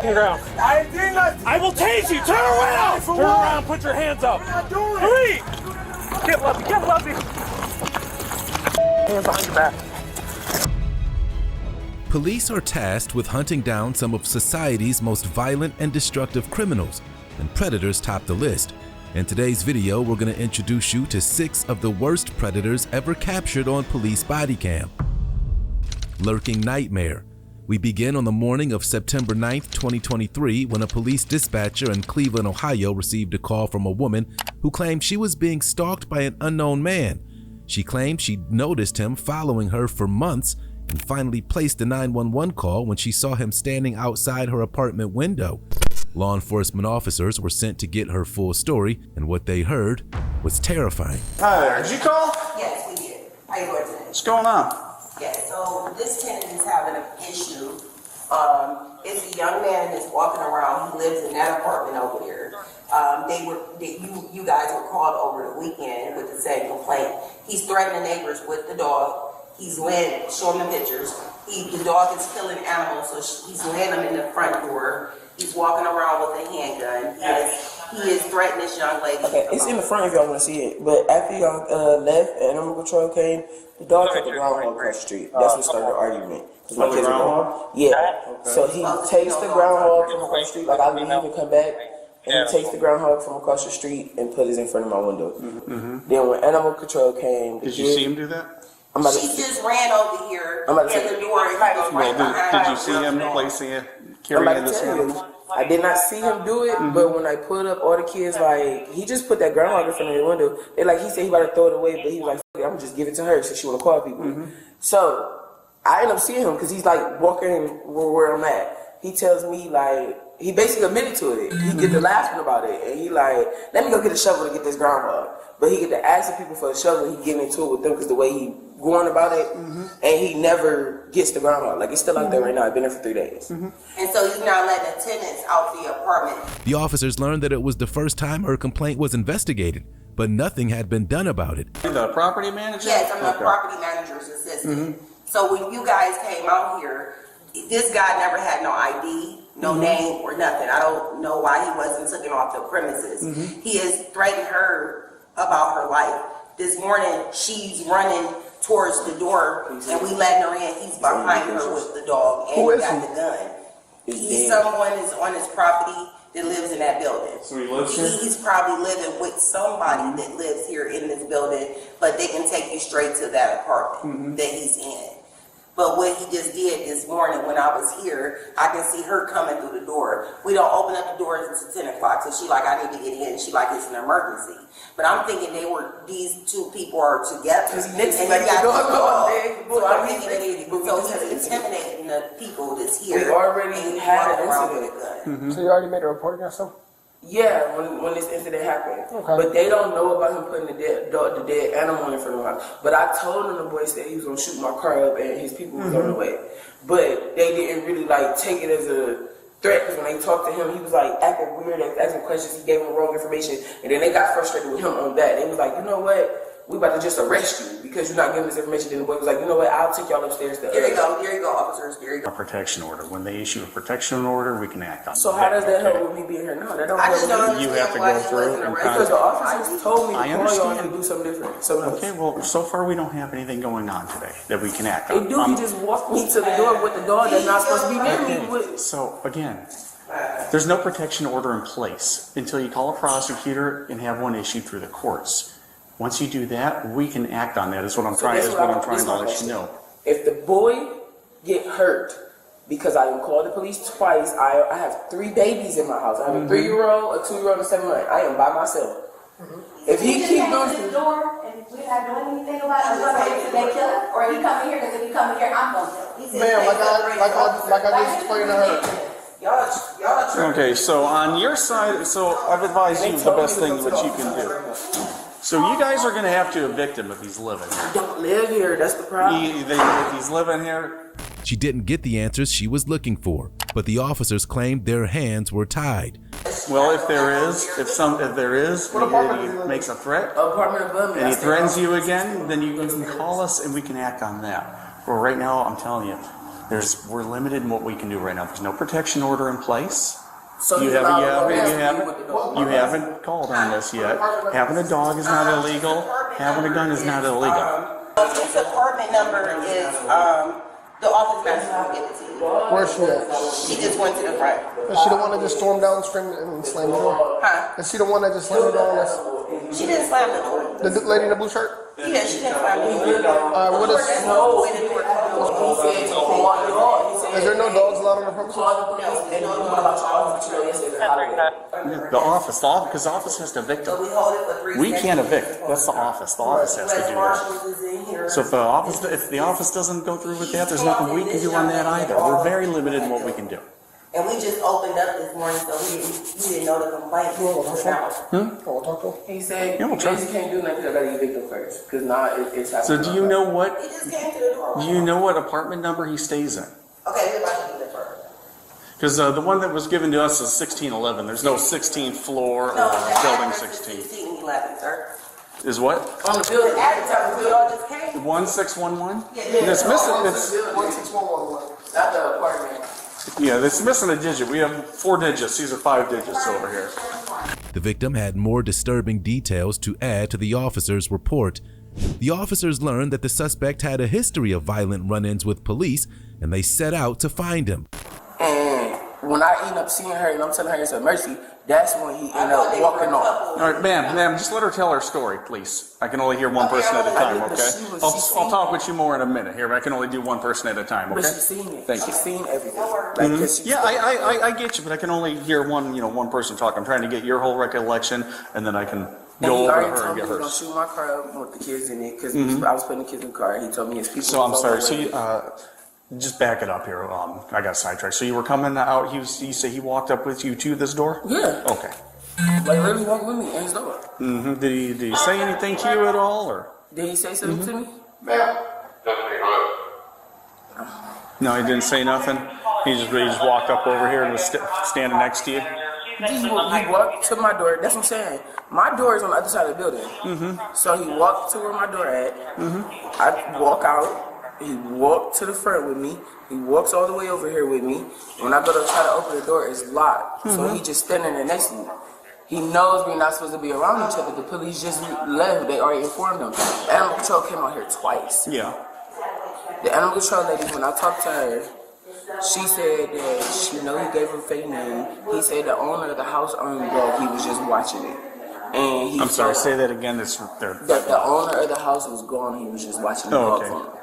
Turn around. I ain't doing nothing. I will tase you. Turn around. Turn around. Put your hands up. I'm not doing it. Hurry. Get Lefty. Get Lefty. Hands behind your back. Police are tasked with hunting down some of society's most violent and destructive criminals, and predators top the list. In today's video, we're going to introduce you to 6 of the worst predators ever captured on police body cam. Lurking nightmare. We begin on the morning of September 9th, 2023, when a police dispatcher in Cleveland, Ohio received a call from a woman who claimed she was being stalked by an unknown man. She claimed she'd noticed him following her for months and finally placed a 911 call when she saw him standing outside her apartment window. Law enforcement officers were sent to get her full story, and what they heard was terrifying. Hi there, did you call? Yes, we did. How you doing today? What's going on? Yes, so this tenant is having an issue. It's a young man that's walking around. He lives in that apartment over there. You guys were called over the weekend with the same complaint. He's threatening neighbors with the dog. He's laying, showing the pictures. The dog is killing animals, so he's laying them in the front door. He's walking around with a handgun. He is threatening this young lady. Okay, it's in the front if y'all want to see it. But after y'all left and animal control came, the dog took the groundhog across the street. That's what started the argument. My kids were going. Yeah. Okay. So he takes the groundhog from across the street. Like I leave and come back, and he takes the groundhog from across the street and put it in front of my window. Then when animal control came, did you see him do that? She just ran over here in the door and he was right behind her. Did you see him placing it, carrying this animal? I did not see him do it, but when I pulled up, all the kids, like, he just put that groundhog in front of the window. They like, he said he about to throw it away, but he was like, I'm going to just give it to her since she want to call people. So I end up seeing him because he's like walking where I'm at. He tells me, like, he basically admitted to it. He get to laughing about it, and he like, let me go get a shovel to get this groundhog. But he get to asking people for a shovel, he getting into it with them because the way he going about it, and he never gets the groundhog. Like, it's still out there right now. I've been there for 3 days. And so he's now letting the tenants out the apartment. The officers learned that it was the first time her complaint was investigated, but nothing had been done about it. You're the property manager? Yes, I'm the property manager's assistant. So when you guys came out here, this guy never had no ID, no name or nothing. I don't know why he wasn't taken off the premises. He has threatened her about her life. This morning, she's running towards the door, and we letting her in. He's behind her with the dog, and he got the gun. Someone is on his property that lives in that building. So he lives here? He's probably living with somebody that lives here in this building, but they can take you straight to that apartment that he's in. But what he just did this morning when I was here, I can see her coming through the door. We don't open up the doors until 10 o'clock. So she like, I need to get in. She like, it's an emergency. But I'm thinking these 2 people are together. And he got the dog. So I'm thinking so he's intimidating the people that's here. We already had an incident. So you already made a report against him? Yeah, when this incident happened. But they don't know about him putting the dead animal in front of the house. But I told them the boy said he was going to shoot my car up and his people was on the way. But they didn't really like take it as a threat because when they talked to him, he was like acting weird and asking questions. He gave them wrong information. And then they got frustrated with him on that. They was like, you know what? We about to just arrest you because you're not giving us information. Then the boy was like, you know what? I'll take y'all upstairs. Here you go, officers. Here you go. A protection order. When they issue a protection order, we can act on it. So how does that help with me being here now? That don't help me. You have to go through and because the officers told me to call y'all to do something different. Okay, well, so far we don't have anything going on today that we can act on. They do. He just walked me to the door with the dog that's not supposed to be near me. So again, there's no protection order in place until you call a prosecutor and have one issued through the courts. Once you do that, we can act on that. Is what I'm trying to let you know. If the boy get hurt because I called the police twice, I have 3 babies in my house. I have a 3-year-old, a 2-year-old, and a 7-month. I am by myself. If he keep doing the door and we're not doing anything about it, if they kill him, or he coming here, because if he coming here, I'm gonna kill him. Ma'am, like I just explained to her. Okay, so on your side, so I've advised you the best thing that you can do. So you guys are going to have to evict him if he's living here. I don't live here, that's the problem. If he's living here. She didn't get the answers she was looking for, but the officers claimed their hands were tied. Well, if there is, he makes a threat, and he threatens you again, then you can call us and we can act on that. Well, right now, I'm telling you, We're limited in what we can do right now. There's no protection order in place. So You he's allowed to haven't called on this yet. Having a dog is not illegal. Having a gun is not illegal. His apartment number is, the office manager will give it to you. Where's she at? She just went to the front. Is she the one that just stormed down, screamed, and slammed the door? Huh? Is she the one that just slammed the door on us? She didn't slam the door. The lady in the blue shirt? Yeah, she didn't slam the door. What is? There's no way the door closed. Is there no dogs allowed on the premises? The office, because the office has to evict them. So we hold it for 3 We seconds. can't evict. That's the office. The office has to do that. Marshals is in here. So if the office doesn't go through with that, there's nothing we can do on that either. We're very limited in what we can do. And we just opened up this morning, so we didn't know the complaint was out. We'll talk to him. He said, Yeah, we'll try. you can't do nothing, I gotta evict him first. Because now it's happening. So do you know what? He just came to the door. Do you know what apartment number he stays in? Okay, we're about to do it first. Because the one that was given to us is 1611. There's no 16th floor or building 16. 1611, sir. Is what? On the building. The address we all just came. 1611? Yeah. It's missing. It's 16111. Not the apartment. yeah. It's missing a digit. We have 4 digits. These are 5 digits over here. The victim had more disturbing details to add to the officer's report. The officers learned that the suspect had a history of violent run-ins with police, and they set out to find him. And when I end up seeing her and I'm telling her it's a mercy, that's when he ended up walking off. All right, ma'am, just let her tell her story, please. I can only hear one person at a time, okay? I'll talk with you more in a minute here, but I can only do one person at a time, okay? But she's seen it. Thank you. She's seen everything. Like, Yeah, I get you, but I can only hear one person talk. I'm trying to get your whole recollection, and then I can go over to her and get he was gonna hers. shoot my car up with the kids in it because I was putting the kids in the car. He told me his people. So I'm was on sorry. the So way. just back it up here. I got sidetracked. So you were coming out. You say he walked up with you to this door? Yeah. Okay. Like literally walked with me in his door. Did he say anything to you at all, or? Did he say something to me? No, he didn't say nothing. He just walked up over here and was standing next to you. He walked to my door. That's what I'm saying. My door is on the other side of the building. So he walked to where my door at. I walk out. He walked to the front with me. He walks all the way over here with me. When I go to try to open the door, it's locked. So he just standing there next to me. He knows we're not supposed to be around each other. The police just left. They already informed them. Animal control came out here twice. Yeah. The animal control lady, when I talked to her, she said that she know he gave her fake name. He said the owner of the house owned the dog. He was just watching it. And he I'm sorry. told Say that again. That's there. that the owner of the house was gone. He was just watching the dog okay. for him.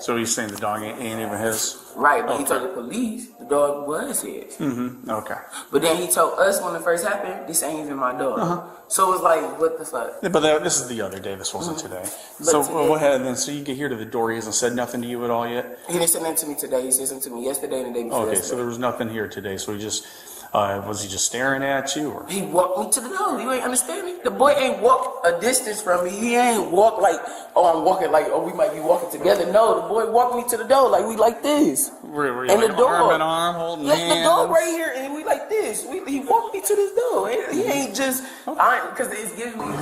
So he's saying the dog ain't even his. Right, but he told the police the dog was his. Okay. But then he told us when it first happened, this ain't even my dog. So it was like, what the fuck? Yeah, but this is the other day. This wasn't today. But So today- go ahead then. So you get here to the door. He hasn't said nothing to you at all yet. He didn't say nothing to me today. He said something to me yesterday and the day before Okay. yesterday. So there was nothing here today. So he just was he just staring at you or? He walked me to the door. You ain't understanding? The boy ain't walked a distance from me. He ain't walked like, oh, I'm walking like, oh, we might be walking together. No, the boy walked me to the door like we like this. Were you And like the door, arm in arm holding like hands? the door right here, and we like this. He walked me to this door. He ain't just, because it's giving me.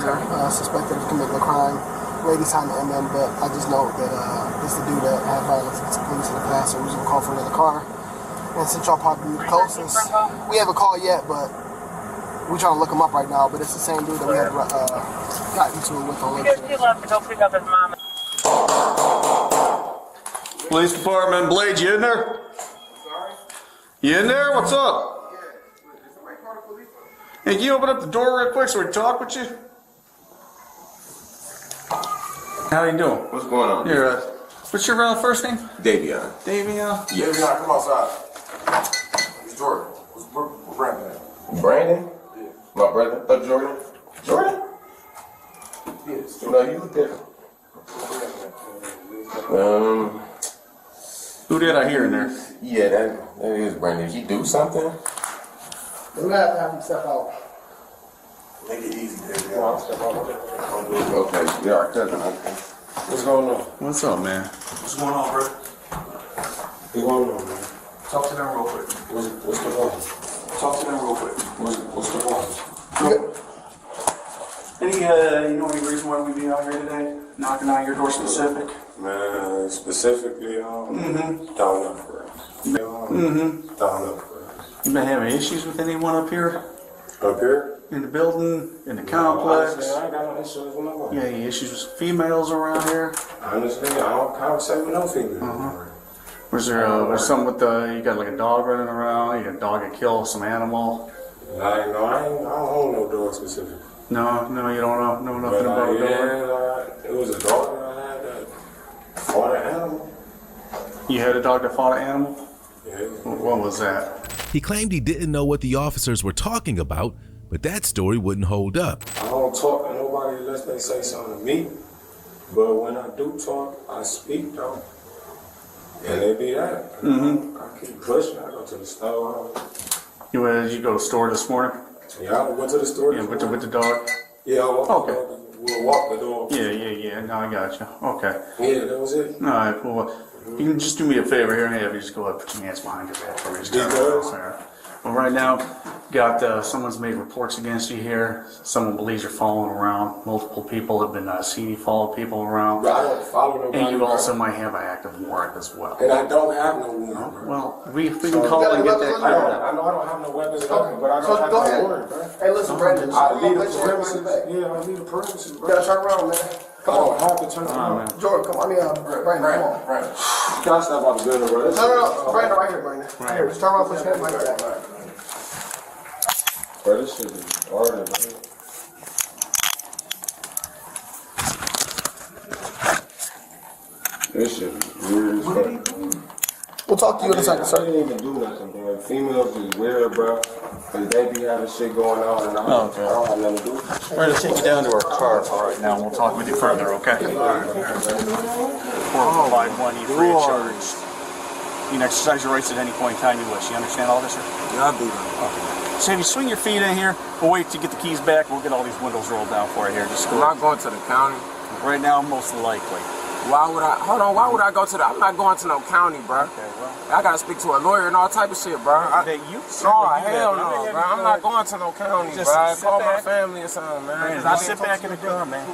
Suspected of committing a crime. Lady signed the MM, but I just know that it's the dude that had violence against the police in the past, so we was gonna call for another car. And since y'all probably the closest, we haven't called yet, but we're trying to look him up right now. But it's the same dude that we had gotten into it with on Wednesday. Police department, Blade, you in there? You in there? What's up? Hey, can you open up the door real quick so we can talk with you? How you doing? What's going on? You're, what's your first name? Davion. Davion? Yes. Davion, come outside. It's Jordan. We're Brandon. Brandon? Yeah. My brother? Jordan? Jordan? Yes. No, you look different. Who did I hear in there? Yeah, that is Brandon. Did he do something? We're gonna have to have him step out. Make it easy, Davion. Okay, yeah, our cousin. Okay. What's going on? What's up, man? What's going on, bro? What's going on, man? Talk to them real quick. What's the problem? Talk to them real quick. What's the problem? Any reason why we be out here today? knocking on your door specific? Man, specifically, down up for us. Down up for us. You been having issues with anyone up here? Up here? In the building? In the complex? Honestly, I ain't got no issues with nobody. Yeah, any issues with females around here? Honestly, I don't conversate with no female. Was there something with you got like a dog running around? You got a dog that killed some animal? I don't own no dog specific. No, you don't know nothing about a dog? Yeah, it was a dog that I had that fought an animal. You had a dog that fought an animal? Yeah. What was that? He claimed he didn't know what the officers were talking about, but that story wouldn't hold up. I don't talk to nobody unless they say something to me. But when I do talk, I speak though. And it be that. I keep pushing. I go to the store. Did you go to the store this morning? Yeah, I went to the store. Yeah, with the dog? Yeah, I walked the dog. We'll walk the dog. Yeah. No, I got you. Okay. Yeah, that was it. All right, cool. You can just do me a favor here and have you just go ahead and put your hands behind your back for me. Well, right now, got someone's made reports against you here. Someone believes you're following around. Multiple people have been seen you follow people around. I don't follow nobody. And you also might have an active warrant as well. And I don't have no warrant, bro. Well, we can call and get that cleared up. I know I don't have no weapons, but I don't have no warrant, bro. Hey, listen, Brandon. I leave the premises. Yeah, I leave the premises, bro. You gotta turn around, man. Come on. I don't have to turn around. Jordan, come on. Brandon, come on. Brandon. You gotta stop on the building, bro. No. Brandon, right here, Brandon. Right here. Just turn around, put your hand like that. Bro, this shit is retarded, man. This shit is weird as fuck. We'll talk to you in a second, I sir. didn't even do nothing, bro. Females is weird, bro. Cause they be having shit going on and I don't have nothing to do with it. We're going to take you down to our car for right now, and we'll talk with you further, okay? We'll provide one you free of charge. You can exercise your rights at any point in time you wish. You understand all this, sir? Yeah, I do that. Okay. So if you swing your feet in here, we'll wait to get the keys back. We'll get all these windows rolled down for you here. Just I'm not going to the county. Right now, most likely. Why would I go to the, I'm not going to no county, bro. Okay, well. I gotta speak to a lawyer and all type of shit, bro. Hell no, bro. I'm not going to no county, Just bro. sit Call my back. family or something, man. Just sit back in the car, man.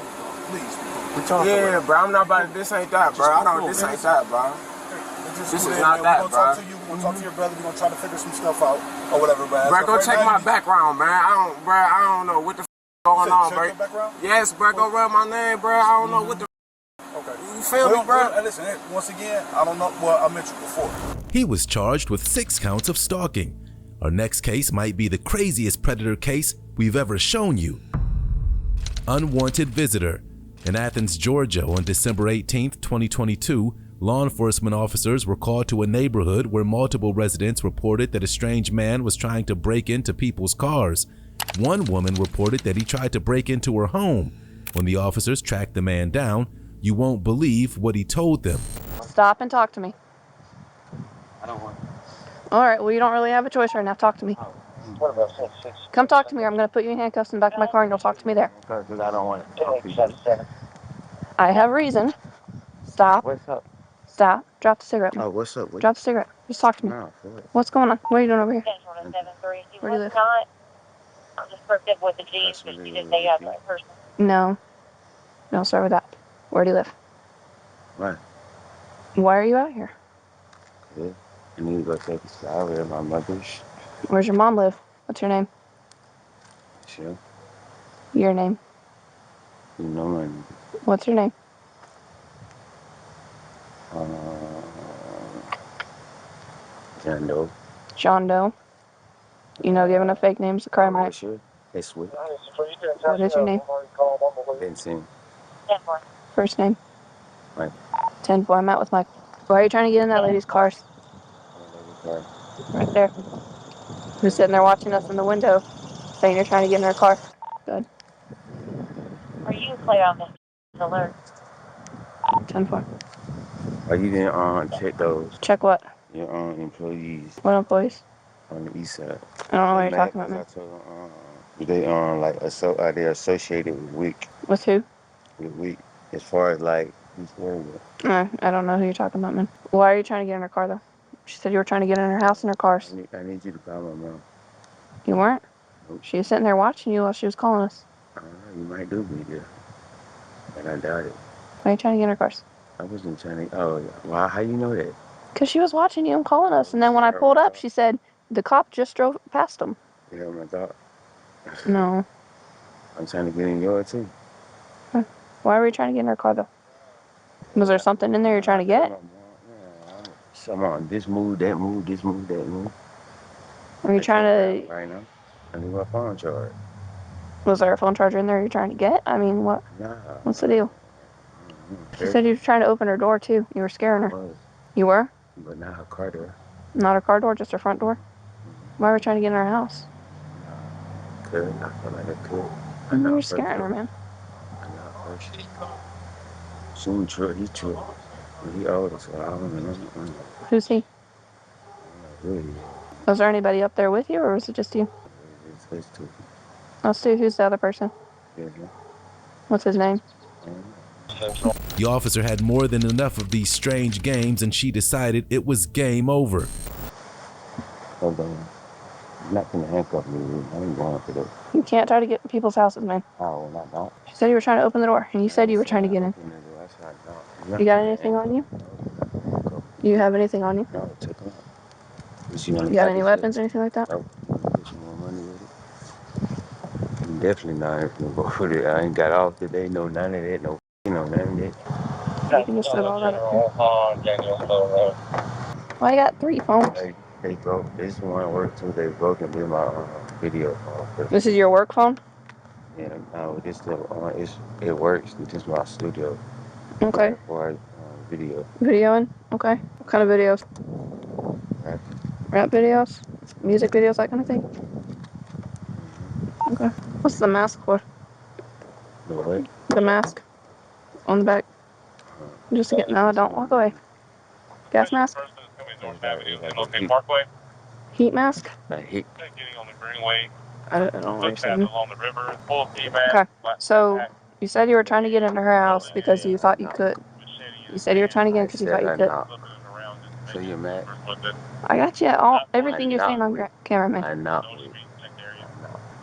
Please. We're talking Yeah, bro. I'm not about to, this ain't that, bro. This ain't that, bro. This is not that, We're gonna bro. talk to you. We're gonna talk to your brother. We're gonna try to figure some stuff out or whatever, bro. Bro, go check my background, man. I don't know what the going on, bro. Check your background? Yes, bro. Go run my name, bro. I don't know what the Okay. you feel me, bro? Hey, listen, once again, I don't know. Well, I mentioned before. He was charged with 6 counts of stalking. Our next case might be the craziest predator case we've ever shown you. Unwanted visitor. In Athens, Georgia on December 18, 2022, law enforcement officers were called to a neighborhood where multiple residents reported that a strange man was trying to break into people's cars. One woman reported that he tried to break into her home. When the officers tracked the man down, you won't believe what he told them. Stop and talk to me. I don't want. All right, well, you don't really have a choice right now. Talk to me. What about 6? Come talk to me, or I'm going to put you in handcuffs in the back of my car and you'll talk to me there. Because I don't want to talk to you. I have reason. Stop. What's up? Stop. Drop the cigarette. Oh, what's up? Drop the cigarette. Just talk to me. No, for what? What's going on? What are you doing over here? Where do you live? Descriptive with the G's, but you didn't say you have the right person. No. Don't start with that. Where do you live? Right. Why are you out here? Yeah. I need to go take a shower at my mother's. Where's your mom live? What's your name? Sure. Your name. You know my name. What's your name? John Doe. John Doe. You know giving a fake name's a crime, right? Sure. They sweet. What is your name? Benson. 10-4. First name? Mike. 10-4. I'm out with Mike. Why are you trying to get in that lady's car? Right there. Who's sitting there watching us in the window, saying you're trying to get in her car? Good. Are you clear on this alert? 10-4. Why you didn't check those? Check what? Your employees What employees? on the east side. I don't know what you're talking about, man. I told them, they're associated with WIC. With who? With WIC. As far as like who's area. I don't know who you're talking about, man. Why are you trying to get in her car, though? She said you were trying to get in her house and her cars. I need you to call my mom. You weren't? Nope. She was sitting there watching you while she was calling us. I don't know, you might do be there. But I doubt it. Why are you trying to get in her cars? I wasn't trying to. Oh, wow. How you know that? Because she was watching you and calling us, and then when I pulled up, she said the cop just drove past him. You know my thought. No. I'm trying to get in yours too. Huh. Why were you trying to get in her car though? Was there something in there you're trying to get? Some on this move, that move, this move, that move. Are you trying to? Right now, I need my phone charged. Was there a phone charger in there you're trying to get? I mean, what? Nah. What's the deal? She said you were trying to open her door too. You were scaring her. You were? But not her car door. Not her car door, just her front door? Why were you trying to get in her house? Could. I feel like I could. You were scaring her, man. I know first. Soon truck, he truck. He older, so I don't know. Who's he? Really. Was there anybody up there with you, or was it just you? It's two. Let's see, who's the other person? What's his name? The officer had more than enough of these strange games, and she decided it was game over. Hold on. You're not gonna handcuff me. I ain't going for that. You can't try to get in people's houses, man. Oh, not. She said you were trying to open the door, and you said you were trying to get in. You got anything on you? Do you have anything on you? No, check them out. You got any weapons or anything like that? No. Get some more money with it. I'm definitely not gonna go for it. I ain't got off today. No, none of that. No, none of that. You can just set all that up here. Well, I got 3 phones. They broke. This one worked too. They broke and did my video phone. This is your work phone? Yeah, no, it works. It's just my studio. Okay. For video. Videoing? Okay. What kind of videos? Rap videos? Music videos, that kind of thing? Okay. What's the mask for? The what? The mask. On the back. Just to get, no, don't walk away. Gas mask? Heat mask? Heat. I don't know what you're saying. Okay. So, you said you were trying to get into her house because you thought you could. You said you were trying to get in because you thought you could. So you're mad? I got you. Everything you're saying on camera, man. I'm not.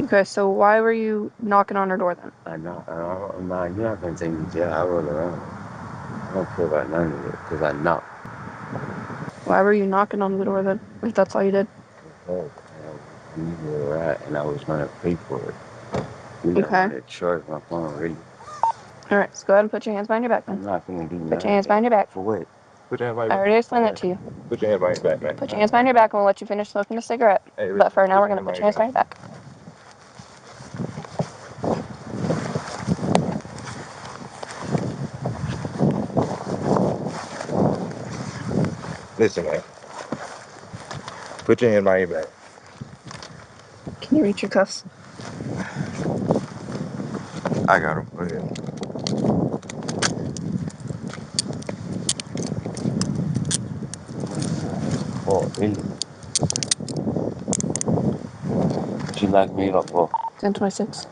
Okay, so why were you knocking on her door then? I'm not. You're not gonna take me to jail. I roll around. I don't care about none of it because I knock. Why were you knocking on the door then? If that's all you did? Because I needed a ride and I was gonna pay for it. Okay. To charge my phone really. All right, so go ahead and put your hands behind your back then. I'm not gonna do Put your hands behind your back. For what? Put your hands behind I already explained that to you. Put your hands behind your back, man. Put your hands behind your back and we'll let you finish smoking a cigarette. Hey, but for now, we're gonna put your hands behind your back. Listen, man. Put your hand behind your back. Can you reach your cuffs? I got him. Go ahead. Oh, really? What you locked me up for? 1026.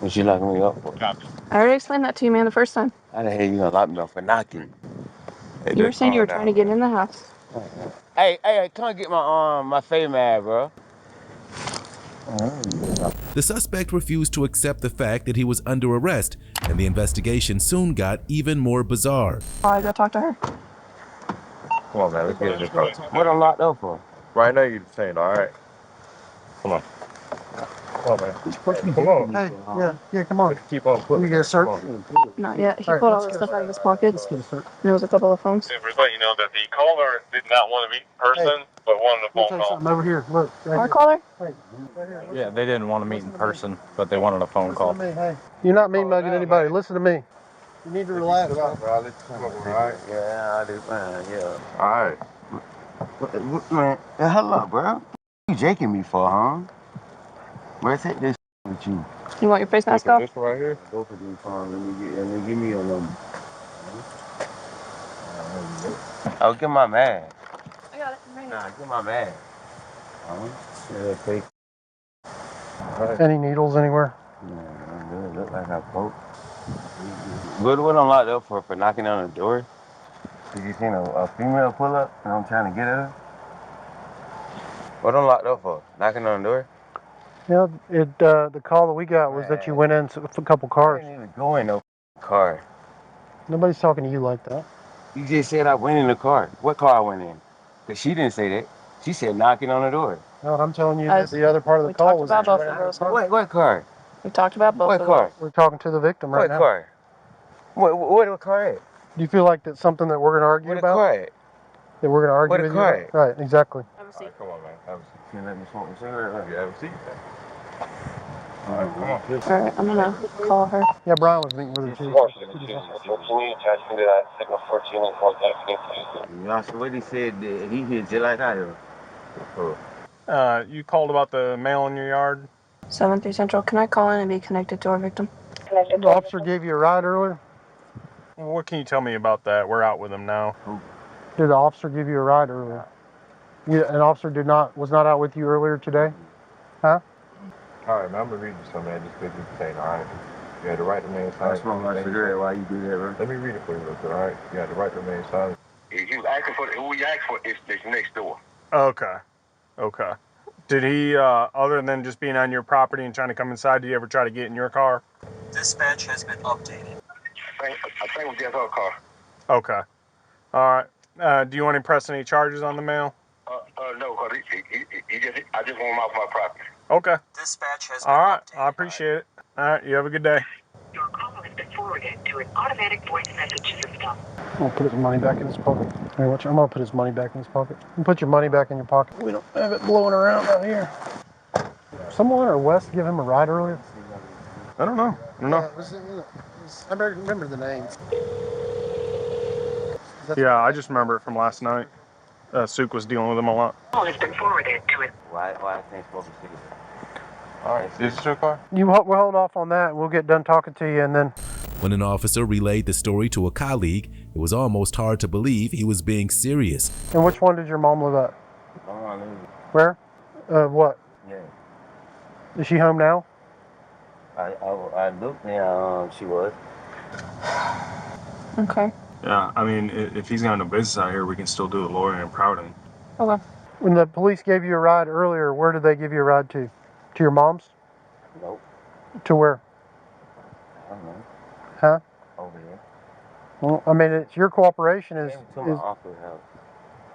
What you locked me up for? I already explained that to you, man, the first time. How the hell you gonna lock me up for knocking? Hey, you were saying you were trying to get in the house. Hey, come get my face mad, bro. The suspect refused to accept the fact that he was under arrest, and the investigation soon got even more bizarre. Oh, I gotta talk to her. Come on, man, let's get in this car. What I'm locked up for? Right now, you're saying, all right. Come on. Come on, man. Come on. Hey, yeah, come on. Keep on putting. We get a search. Not yet. He pulled all the stuff out of his pockets. And there was a couple of phones. We're letting you know that the caller did not want to meet in person, but wanted a phone call. Over here, look. Right Our here. caller? Hey, Yeah, they didn't want to meet in person, but they wanted a phone call. Hey, you're not mean mugging anybody. Listen to me. You need to relax, bro. All right. Yeah, I do. Yeah. All right. Man, hello, bro. What you jaking me for, huh? Where's it this with you? You want your face mask off? This right here? Both of these phones. Let me give me your number. Oh, get my man. I got it. Right here. Nah, get my man. Yeah, fake. Any needles anywhere? Yeah, look like I poked. What I'm locked up for knocking on the door? Did you seen a female pull up and I'm trying to get at her? What I'm locked up for? Knocking on the door? Yeah, the call that we got was that you went in a couple cars. I didn't even go in no car. Nobody's talking to you like that. You just said I went in the car. What car I went in? Because she didn't say that. She said knocking on the door. No, I'm telling you that the other part of the We call talked was about that you both ran of out of those. the car. What car? We talked about both What of car? those. We're talking to the victim right What now. car? What car at? Do you feel like that's something that we're going to argue What about? car at? That we're going to argue What with car you about? Right, exactly. Have a seat. Come on, man. Have a seat. Can't let me smoke a cigarette. You have a seat. All right, come on. Alright, I'm gonna call her. Yeah, Brian was meeting with her too. What you need, attach me to that signal 14 and call that. Y'all, so what he said that he hit you like I do. You called about the mail in your yard? 7-3 Central, can I call in and be connected to our victim? The officer gave you a ride earlier? What can you tell me about that? We're out with him now. Did the officer give you a ride earlier? An officer was not out with you earlier today? Huh? All right, man, I'm going to read you something, man, just because you're saying, all right? You had the right to remain I silent. smoke my cigarette while you do that, bro. Let me read it for you real quick, all right? You had the right to remain silent. He was asking for who he asked for is next door. Okay. Okay. Did he, other than just being on your property and trying to come inside, did he ever try to get in your car? Dispatch has been updated. I think it was just her car. Okay. All right. Do you want to press any charges on the mail? No, because I just want him off my property. Okay. Dispatch has been All right. updated. I appreciate it. All right. You have a good day. Your call has been forwarded to an automatic voice message system. I'm going to put his money back in his pocket. Hey, watch, I'm going to put his money back in his pocket. You put your money back in your pocket. We don't have it blowing around out here. Someone or Wes give him a ride earlier? I don't know. I remember the names. Yeah, I just remember it from last night. Suk was dealing with him a lot. Call has been forwarded to it. Why I can't smoke a cigarette? All right. Is this your car? We'll hold off on that. We'll get done talking to you and then... When an officer relayed the story to a colleague, it was almost hard to believe he was being serious. And which one did your mom live at? Where? What? Yeah. Is she home now? I looked and she was. Okay. Yeah, I mean, if he's got no business out here, we can still do the lawyer and Prouting. Okay. When the police gave you a ride earlier, where did they give you a ride to? To your mom's? Nope. To where? I don't know. Huh? Over here. Well, I mean, it's your cooperation is... To my uncle's house.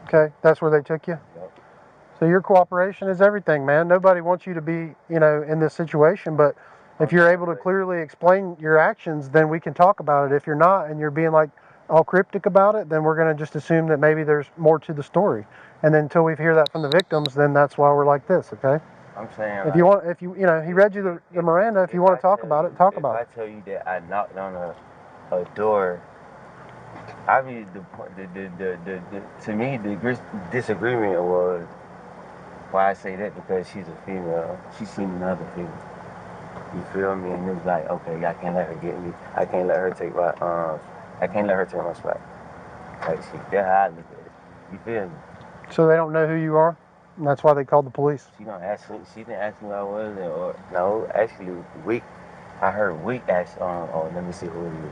Okay, that's where they took you? Yep. So your cooperation is everything, man. Nobody wants you to be, in this situation, but if you're able to clearly explain your actions, then we can talk about it. If you're not and you're being like all cryptic about it, then we're going to just assume that maybe there's more to the story. And then until we hear that from the victims, then that's why we're like this, okay? I'm saying, if you want, he read you the Miranda. If you want to talk about it, talk about it. If I tell you that I knocked on a door, I mean, to me, the disagreement was why I say that because she's a female. She's seen another female. You feel me? And it's like, okay, I can't let her get me. I can't let her take my I can't let her take my spot. Like, that's how I look at it. You feel me? So they don't know who you are, and that's why they called the police. She didn't ask me who I was, or no, actually, I heard Week ask let me see who it is.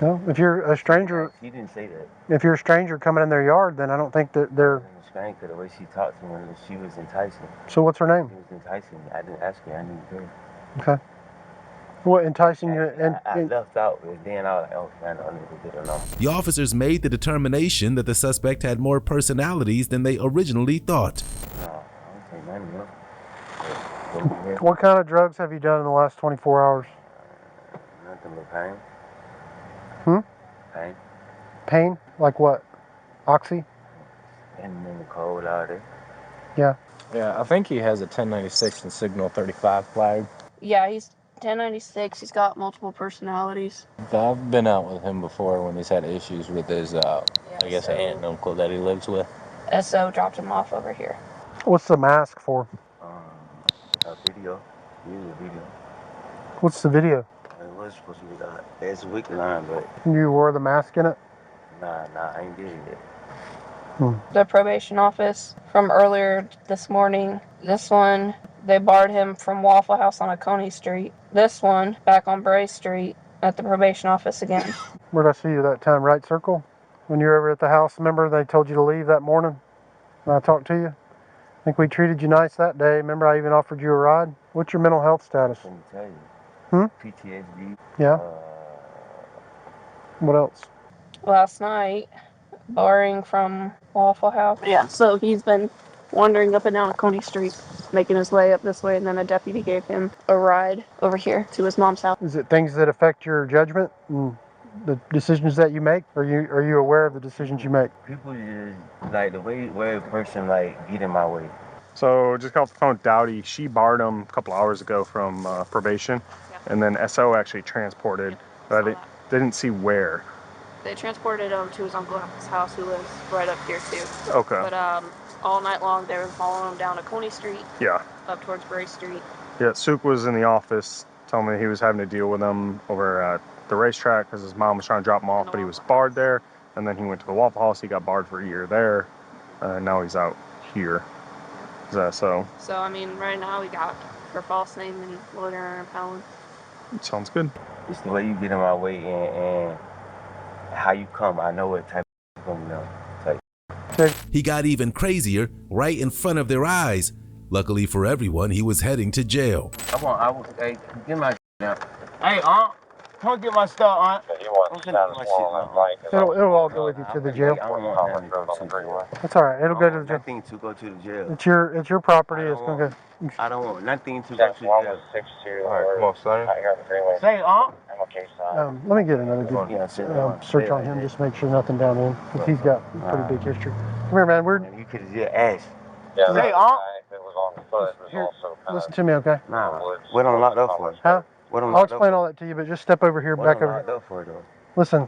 No, if you're a stranger, she didn't say that. If you're a stranger coming in their yard, then I don't think that they're. Strange, because the way she talked to me, she was enticing. So what's her name? She was enticing me. I didn't ask her. I didn't care. Okay. What enticing you? I left out, but then I was like, oh, man, I need to get her number. The officers made the determination that the suspect had more personalities than they originally thought. No, I don't say nothing, What kind of drugs have you done in the last 24 hours? Nothing but pain. Pain. Pain? Like what? Oxy? And in the cold out there. Yeah. Yeah, I think he has a 1096 and signal 35 flag. Yeah, he's 1096. He's got multiple personalities. I've been out with him before when he's had issues with his, I guess, aunt and uncle that he lives with. SO dropped him off over here. What's the mask for? A video. Use a video. What's the video? It was supposed to be it's a week line, but You wore the mask in it? nah, I ain't did it yet. The probation office from earlier this morning. This one, they barred him from Waffle House on Oconee Street. This one, back on Bray Street at the probation office again. Where'd I see you that time? Right circle? When you were over at the house, remember they told you to leave that morning? When I talked to you? I think we treated you nice that day. Remember I even offered you a ride? What's your mental health status? Let me tell you. PTSD. Yeah. What else? Last night, borrowing from Waffle House. Yeah, so he's been wandering up and down Coney Street, making his way up this way, and then a deputy gave him a ride over here to his mom's house. Is it things that affect your judgment and the decisions that you make? Are you aware of the decisions you make? People just like the way a person like get in my way. So just got off the phone with Dowdy. She barred him a couple hours ago from probation, and then SO actually transported, but I didn't see where. They transported him to his uncle's house, who lives right up here too. Okay. But all night long they were following him down to Coney Street. Yeah. Up towards Bray Street. Yeah, Suk was in the office telling me he was having to deal with them over at the racetrack because his mom was trying to drop him off, but he was barred there. And then he went to the Waffle House. He got barred for a year there. Now he's out here. Is that so? So, I mean, right now we got for false name and loitering and impelling. Sounds good. It's the way you get in my way and how you come. I know what type of you know. He got even crazier right in front of their eyes. Luckily for everyone, he was heading to jail. Hey, get my now. Hey, come get my stuff, Aunt. It'll all go with you to the jail. That's all right. It'll go to the jail. Nothing to go to the jail. It's your property. It's gonna go. I don't want nothing to go to the jail. All right, come on, son. Say, Let me get another good search on him, just to make sure nothing down in, because he's got a pretty big history. Come here, man. You could have just asked. Yeah, say, Here, listen to me, okay? Nah, what I'm locked up for? Huh? What I'm I'll locked explain up all that to you, but just step over here, for? back What I'm over locked here. up for, though? Listen.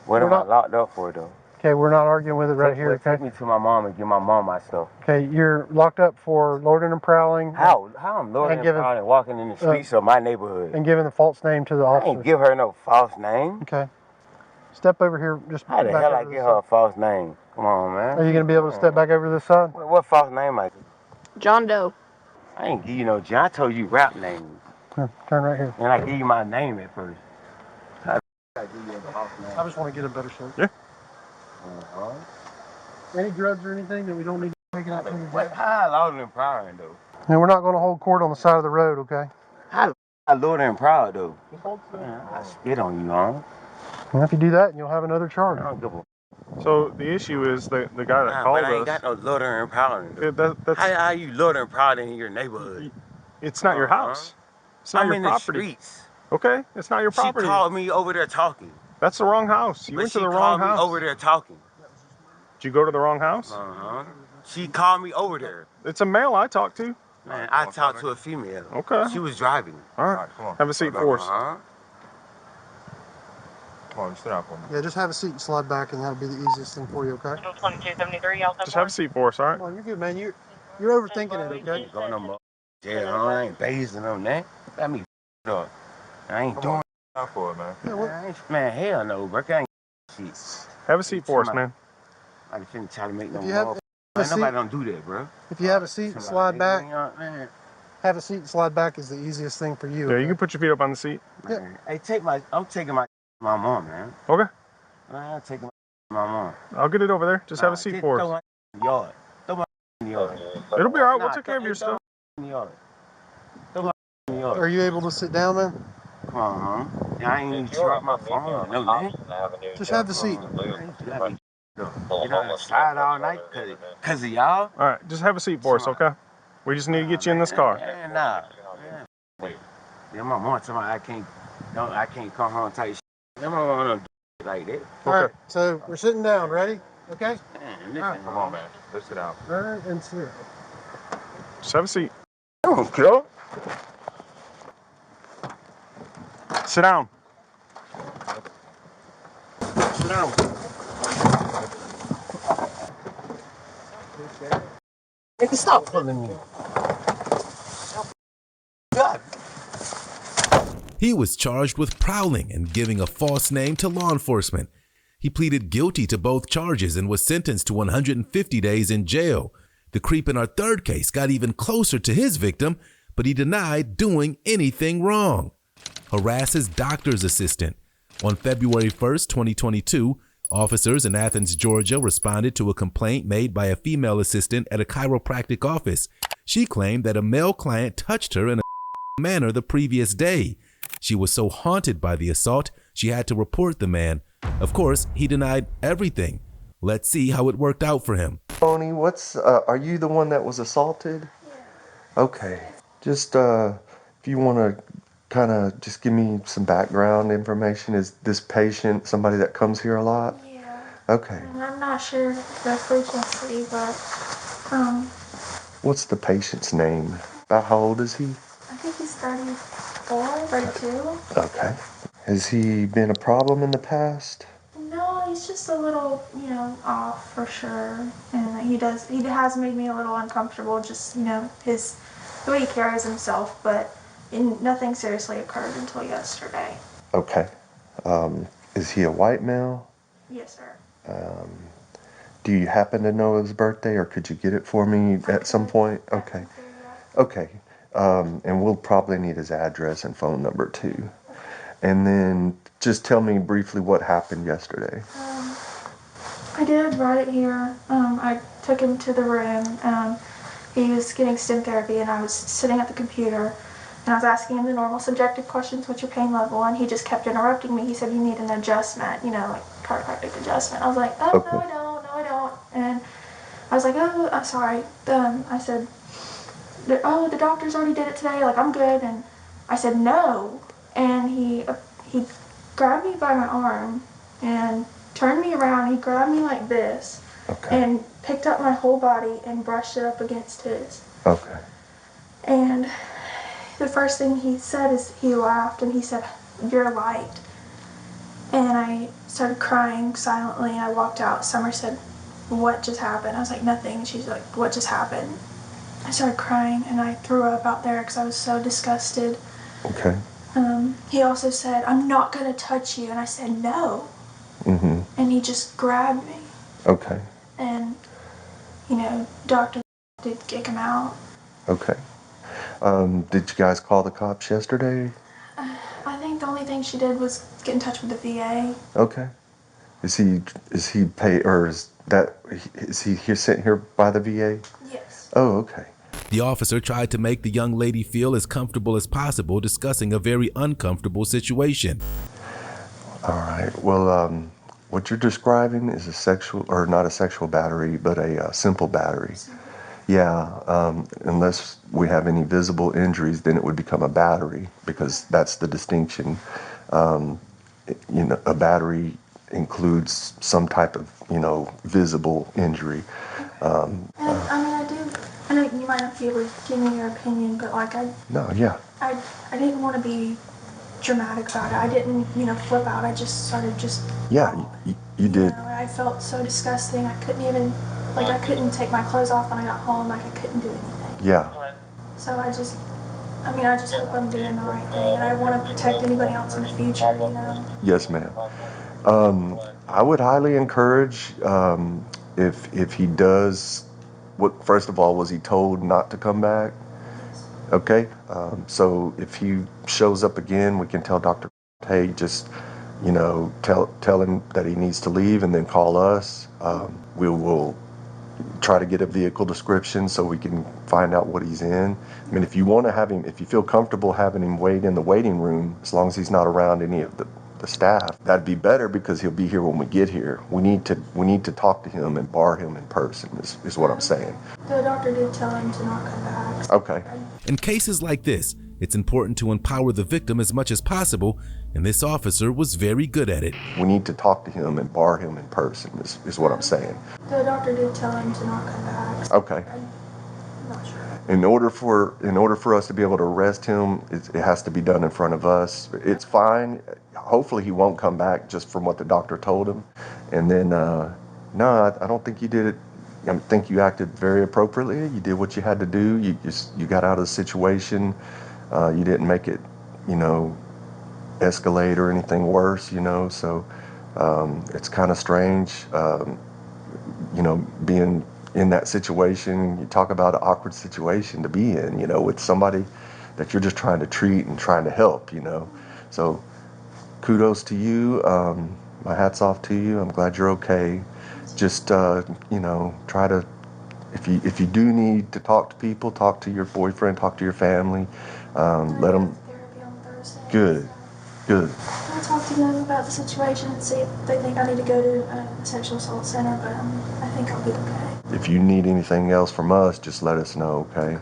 What am I locked up for, though? Okay, we're not arguing with it right here, okay? Take me to my mom and give my mom my stuff. Okay, you're locked up for loitering and prowling. How I'm loitering and prowling, walking in the streets of my neighborhood. And giving a false name to the I officer. ain't give her no false name. Okay. Step over here, just How the back hell over I to give this her a side. false name? Come on, man. Are you going to be able to step back over to this side? What false name I give? John Doe. I ain't give you no John. I told you rap names. Here, turn right here. And I gave you my name at first. I give you a false name. I just want to get a better search. Yeah. Any drugs or anything that we don't need to take it out from the jail? How loud and proud, though? And we're not going to hold court on the side of the road, okay? How loud and proud, though? I spit on you, huh? And if you do that, you'll have another charge. I don't give a. So the issue is the guy that called but I ain't us. got no loader and proud. That's, how you loader and proud in your neighborhood? It's not your house. It's not I'm your in property. the streets. Okay, it's not your property. She called me over there talking. That's the wrong house. You went to the wrong house. She called me over there talking. Did you go to the wrong house? She called me over there. It's a male I talked to. Man, I talked to a female. Okay. She was driving. All right. Come on. Have a seat for us. Come on, sit down for me. Yeah, just have a seat and slide back, and that'll be the easiest thing for you, okay? 2273, Just have a seat for us, all right? Come on, you're good, man. You're overthinking it, okay? Go no more. Yeah, I ain't basing on that. Got me up. I ain't doing Time for it, man. Yeah, man, hell no, bro. I ain't shit. Have a seat for us, man. I finna try to make no If you have more. a Man, seat- nobody don't do that, bro. If you have a seat and slide back, Man, have a seat and slide back is the easiest thing for you. Yeah, okay? you can put your feet up on the seat. man. Hey, I'm taking my mom, man. Okay. I'm taking my mom. I'll get it over there. Just have a seat for us. Throw my in the yard. Throw my in the yard. It'll be all right. We'll Nah, take care of your stuff. in the yard. Throw my in the yard. Are you able to sit down, man? Come on, huh? I ain't even drop my phone. No, man. Just have the seat. Get on the side all night because of y'all? All right, just have a seat for us, okay? We just need to get you in this car. Man, nah. Man. Wait. Yeah, my mom told me I can't come home type shit. My mom don't do it like that. All right, so we're sitting down. Ready? Okay? Man, listen, Come on, man. Let's sit down. All right, and sit. Just have a seat. I don't care. Sit down. Sit down. Nigga, stop pulling me. God. He was charged with prowling and giving a false name to law enforcement. He pleaded guilty to both charges and was sentenced to 150 days in jail. The creep in our third case got even closer to his victim, but he denied doing anything wrong. Harass his doctor's assistant. On February 1st, 2022, officers in Athens, Georgia responded to a complaint made by a female assistant at a chiropractic office. She claimed that a male client touched her in a manner the previous day. She was so haunted by the assault, she had to report the man, Of course, he denied everything. Let's see how it worked out for him. Tony, are you the one that was assaulted? Yeah. Okay. Just, if you want to kind of just give me some background information. Is this patient somebody that comes here a lot? Yeah. Okay. And I'm not sure the frequency, but, What's the patient's name? About how old is he? I think he's 34, 32. Okay. Has he been a problem in the past? No, he's just a little, off for sure. And he has made me a little uncomfortable, just, the way he carries himself, but nothing seriously occurred until yesterday. Okay. Is he a white male? Yes, sir. Do you happen to know his birthday, or could you get it for me at some point? Okay. Okay. And we'll probably need his address and phone number too. And then just tell me briefly what happened yesterday. I did write it here. I took him to the room. He was getting stim therapy, and I was sitting at the computer, and I was asking him the normal subjective questions, what's your pain level? And he just kept interrupting me. He said, you need an adjustment, like chiropractic adjustment. I was like, oh, okay. No, I don't. And I was like, oh, I'm sorry. I said, oh, the doctors already did it today. Like, I'm good. And I said, no. And he grabbed me by my arm and turned me around. He grabbed me like this. Okay. And picked up my whole body and brushed it up against his. Okay. And the first thing he said is he laughed and he said, you're light. And I started crying silently, and I walked out. Summer said, what just happened? I was like, nothing. And she's like, what just happened? I started crying, and I threw up out there because I was so disgusted. Okay. He also said, I'm not going to touch you. And I said, no. Mm-hmm. And he just grabbed me. Okay. And, doctor did kick him out. Okay. Did you guys call the cops yesterday? I think the only thing she did was get in touch with the VA. Okay. Is he paid, or is he sent here by the VA? Yes. Oh, okay. The officer tried to make the young lady feel as comfortable as possible, discussing a very uncomfortable situation. All right. Well, what you're describing is not a sexual battery, but a simple battery. Yeah, unless we have any visible injuries, then it would become a battery, because that's the distinction. A battery includes some type of, visible injury. I know you might not be able to give me your opinion, but No, yeah. I didn't want to be dramatic about it. I didn't, flip out. I just started Yeah, you did. I felt so disgusting. I couldn't even, I couldn't take my clothes off when I got home. I couldn't do anything. Yeah. So I just hope I'm doing the right thing, and I want to protect anybody else in the future, Yes, ma'am. I would highly encourage, if he does, first of all, was he told not to come back? Okay. So if he shows up again, we can tell Dr. Hey, just, tell him that he needs to leave, and then call us. We will try to get a vehicle description so we can find out what he's in. I mean, if you want to have him, if you feel comfortable having him wait in the waiting room, as long as he's not around any of the staff, that'd be better, because he'll be here when we get here. We need to talk to him and bar him in person, is what I'm saying. The doctor did tell him to not come back. Okay. In cases like this, it's important to empower the victim as much as possible, and this officer was very good at it. We need to talk to him and bar him in person, is what I'm saying. The doctor did tell him to not come back. Okay. I'm not sure. In order for us to be able to arrest him, it has to be done in front of us. It's fine. Hopefully he won't come back, just from what the doctor told him. And then, no, I don't think you did it. I think you acted very appropriately. You did what you had to do. You got out of the situation. You didn't make it, escalate or anything worse, So it's kind of strange, being in that situation. You talk about an awkward situation to be in, with somebody that you're just trying to treat and trying to help, So kudos to you. My hat's off to you. I'm glad you're okay. Just, try to, if you do need to talk to people, talk to your boyfriend, talk to your family. Let them. Good. That's talk to them about the situation and see if they think I need to go to a sexual assault center, but I think I'll be okay. If you need anything else from us, just let us know, okay?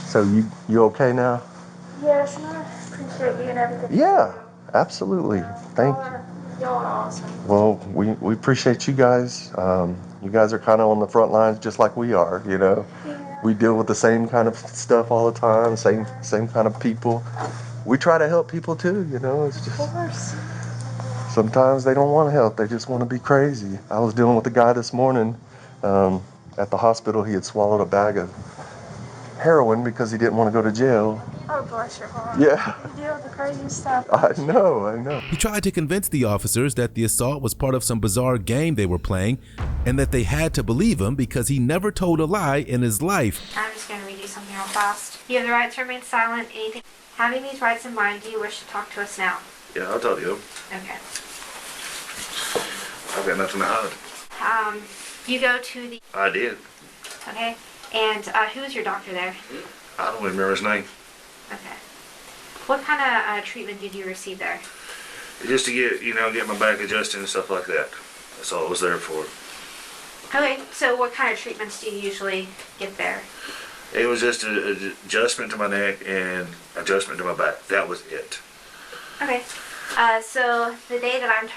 So you okay now? Yes, and I appreciate you and everything. Yeah, absolutely. Thank you. Y'all are awesome. Well, we appreciate you guys. You guys are kind of on the front lines just like we are, you know. Yeah. We deal with the same kind of stuff all the time, same kind of people. We try to help people too, you know. It's just Of course. sometimes they don't want to help. They just want to be crazy. I was dealing with a guy this morning at the hospital. He had swallowed a bag of heroin because he didn't want to go to jail. Oh, bless your heart. Yeah. You deal with the craziest stuff. I know. He tried to convince the officers that the assault was part of some bizarre game they were playing and that they had to believe him because he never told a lie in his life. I'm just going to read you something real fast. You have the right to remain silent. Anything. Having these rights in mind, do you wish to talk to us now? Yeah, I'll talk to you. Okay. I've got nothing to hide. You go to the... I did. Okay. And who is your doctor there? I don't even remember his name. Okay. What kind of treatment did you receive there? Just to get my back adjusted and stuff like that. That's all it was there for. Okay, so what kind of treatments do you usually get there? It was just an adjustment to my neck and adjustment to my back. That was it. Okay. So the day that I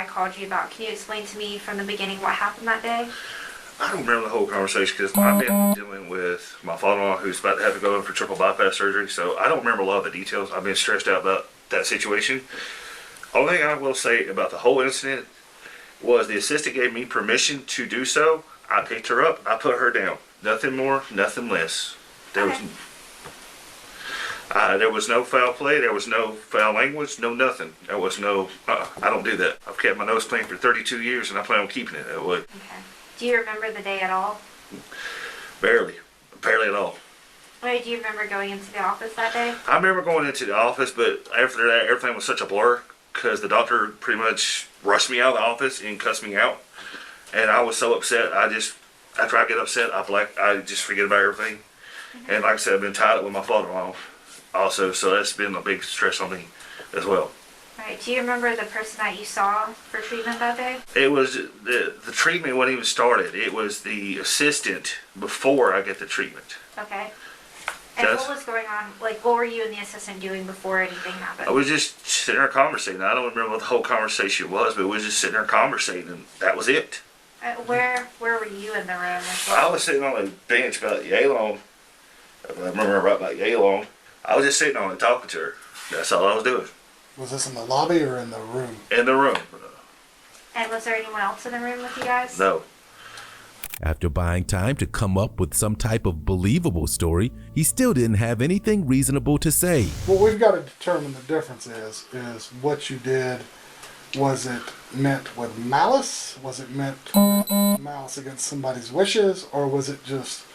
called you about, can you explain to me from the beginning what happened that day? I don't remember the whole conversation because I've been dealing with my father-in-law who's about to have to go in for triple bypass surgery, so I don't remember a lot of the details. I've been stressed out about that situation. Only thing I will say about the whole incident was the assistant gave me permission to do so. I picked her up, I put her down. Nothing more, nothing less. There was no foul play, there was no foul language, no nothing. There was no, I don't do that. I've kept my nose clean for 32 years and I plan on keeping it that way. Okay. Do you remember the day at all? Barely at all. Wait, do you remember going into the office that day? I remember going into the office, but after that, everything was such a blur because the doctor pretty much rushed me out of the office and cussed me out. And I was so upset, after I get upset, I just forget about everything. Mm-hmm. And like I said, I've been tied up with my father-in-law also, so that's been a big stress on me as well. Right. Do you remember the person that you saw for treatment that day? It was the treatment wasn't even started. It was the assistant before I get the treatment. Okay. And what was going on? Like, what were you and the assistant doing before anything happened? I was just sitting there conversating. I don't remember what the whole conversation was, but we was just sitting there conversating, and that was it. Where were you in the room? I was sitting on a bench about yay long. I remember about yay long. I was just sitting on it talking to her. That's all I was doing. Was this in the lobby or in the room? In the room. And was there anyone else in the room with you guys? No. After buying time to come up with some type of believable story, he still didn't have anything reasonable to say. What we've got to determine the difference is what you did. Was it meant with malice? Was it meant malice against somebody's wishes? Or was it just,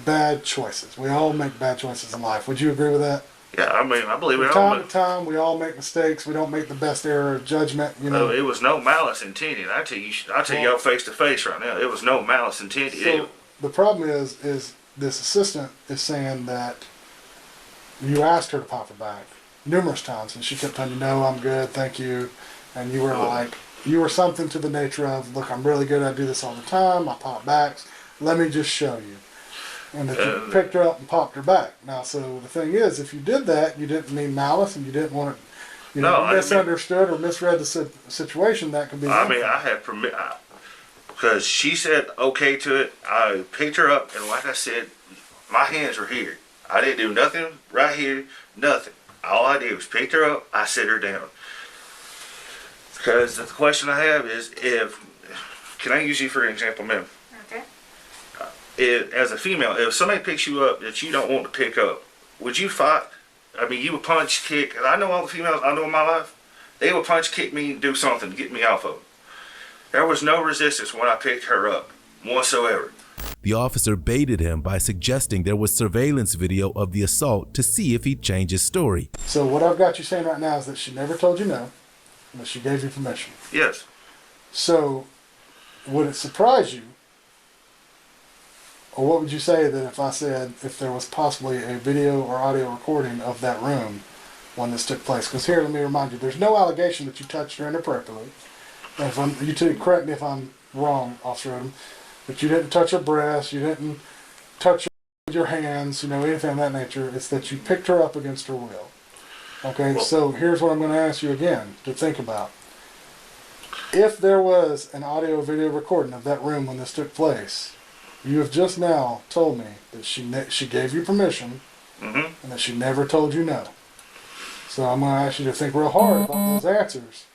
bad choices? We all make bad choices in life. Would you agree with that? Yeah, I mean, I believe it. From time to time, we all make mistakes. We don't make the best error of judgment. No, it was no malice intended. I tell y'all face to face right now. It was no malice intended. So the problem is this assistant is saying that you asked her to pop her back numerous times, and she kept telling you, "No, I'm good, thank you," and you were you were something to the nature of, "Look, I'm really good. I do this all the time. I pop backs. Let me just show you." And that you picked her up and popped her back. Now, so the thing is, if you did that, you didn't mean malice, and you didn't want to, misunderstood or misread the situation. That could be. I mean, I had permit because she said okay to it. I picked her up, and like I said, my hands were here. I didn't do nothing right here, nothing. All I did was picked her up. I set her down. Because the question I have is, can I use you for an example, ma'am? As a female, if somebody picks you up that you don't want to pick up, would you fight? I mean, you would punch, kick. And I know all the females I know in my life, they would punch, kick me, do something to get me off of them. There was no resistance when I picked her up, whatsoever. The officer baited him by suggesting there was surveillance video of the assault to see if he'd change his story. So what I've got you saying right now is that she never told you no, but she gave you permission. Yes. So would it surprise you, or what would you say that if I said if there was possibly a video or audio recording of that room, when this took place. Because here, let me remind you, there's no allegation that you touched her inappropriately. And if you two correct me if I'm wrong, Officer Odom, but you didn't touch her breast, you didn't touch her with your hands, anything of that nature. It's that you picked her up against her will. Okay, so here's what I'm going to ask you again to think about. If there was an audio video recording of that room when this took place, you have just now told me that she gave you permission and that she never told you no. So I'm going to ask you to think real hard about those answers.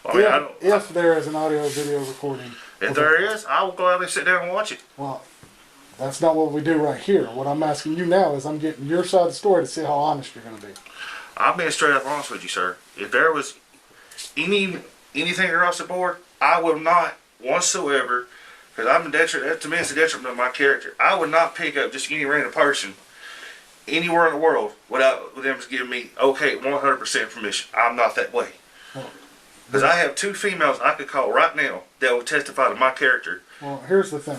If there is an audio video recording. If there is, I will gladly sit down and watch it. Well, that's not what we do right here. What I'm asking you now is I'm getting your side of the story to see how honest you're going to be. I'm being straight up honest with you, sir. If there was anything across the board, I would not whatsoever, because to me it's a detriment of my character. I would not pick up just any random person anywhere in the world without them giving me 100% permission. I'm not that way. Because I have 2 females I could call right now that will testify to my character. Well, here's the thing.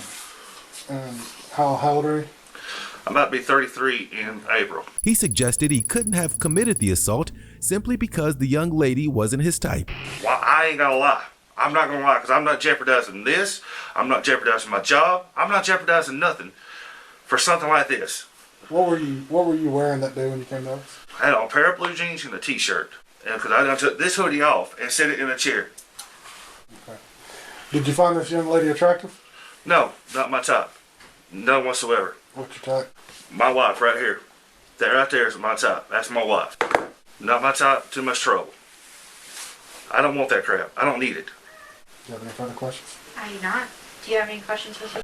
How old are you? I'm about to be 33 in April. He suggested he couldn't have committed the assault simply because the young lady wasn't his type. Well, I ain't gonna lie. I'm not gonna lie, because I'm not jeopardizing this. I'm not jeopardizing my job. I'm not jeopardizing nothing for something like this. What were you wearing that day when you came to us? I had on a pair of blue jeans and a t-shirt. Because I done took this hoodie off and set it in a chair. Okay. Did you find this young lady attractive? No, not my type. None whatsoever. What's your type? My wife right here. That right there is my type. That's my wife. Not my type, too much trouble. I don't want that crap. I don't need it. Do you have any further questions? I do not. Do you have any questions for me?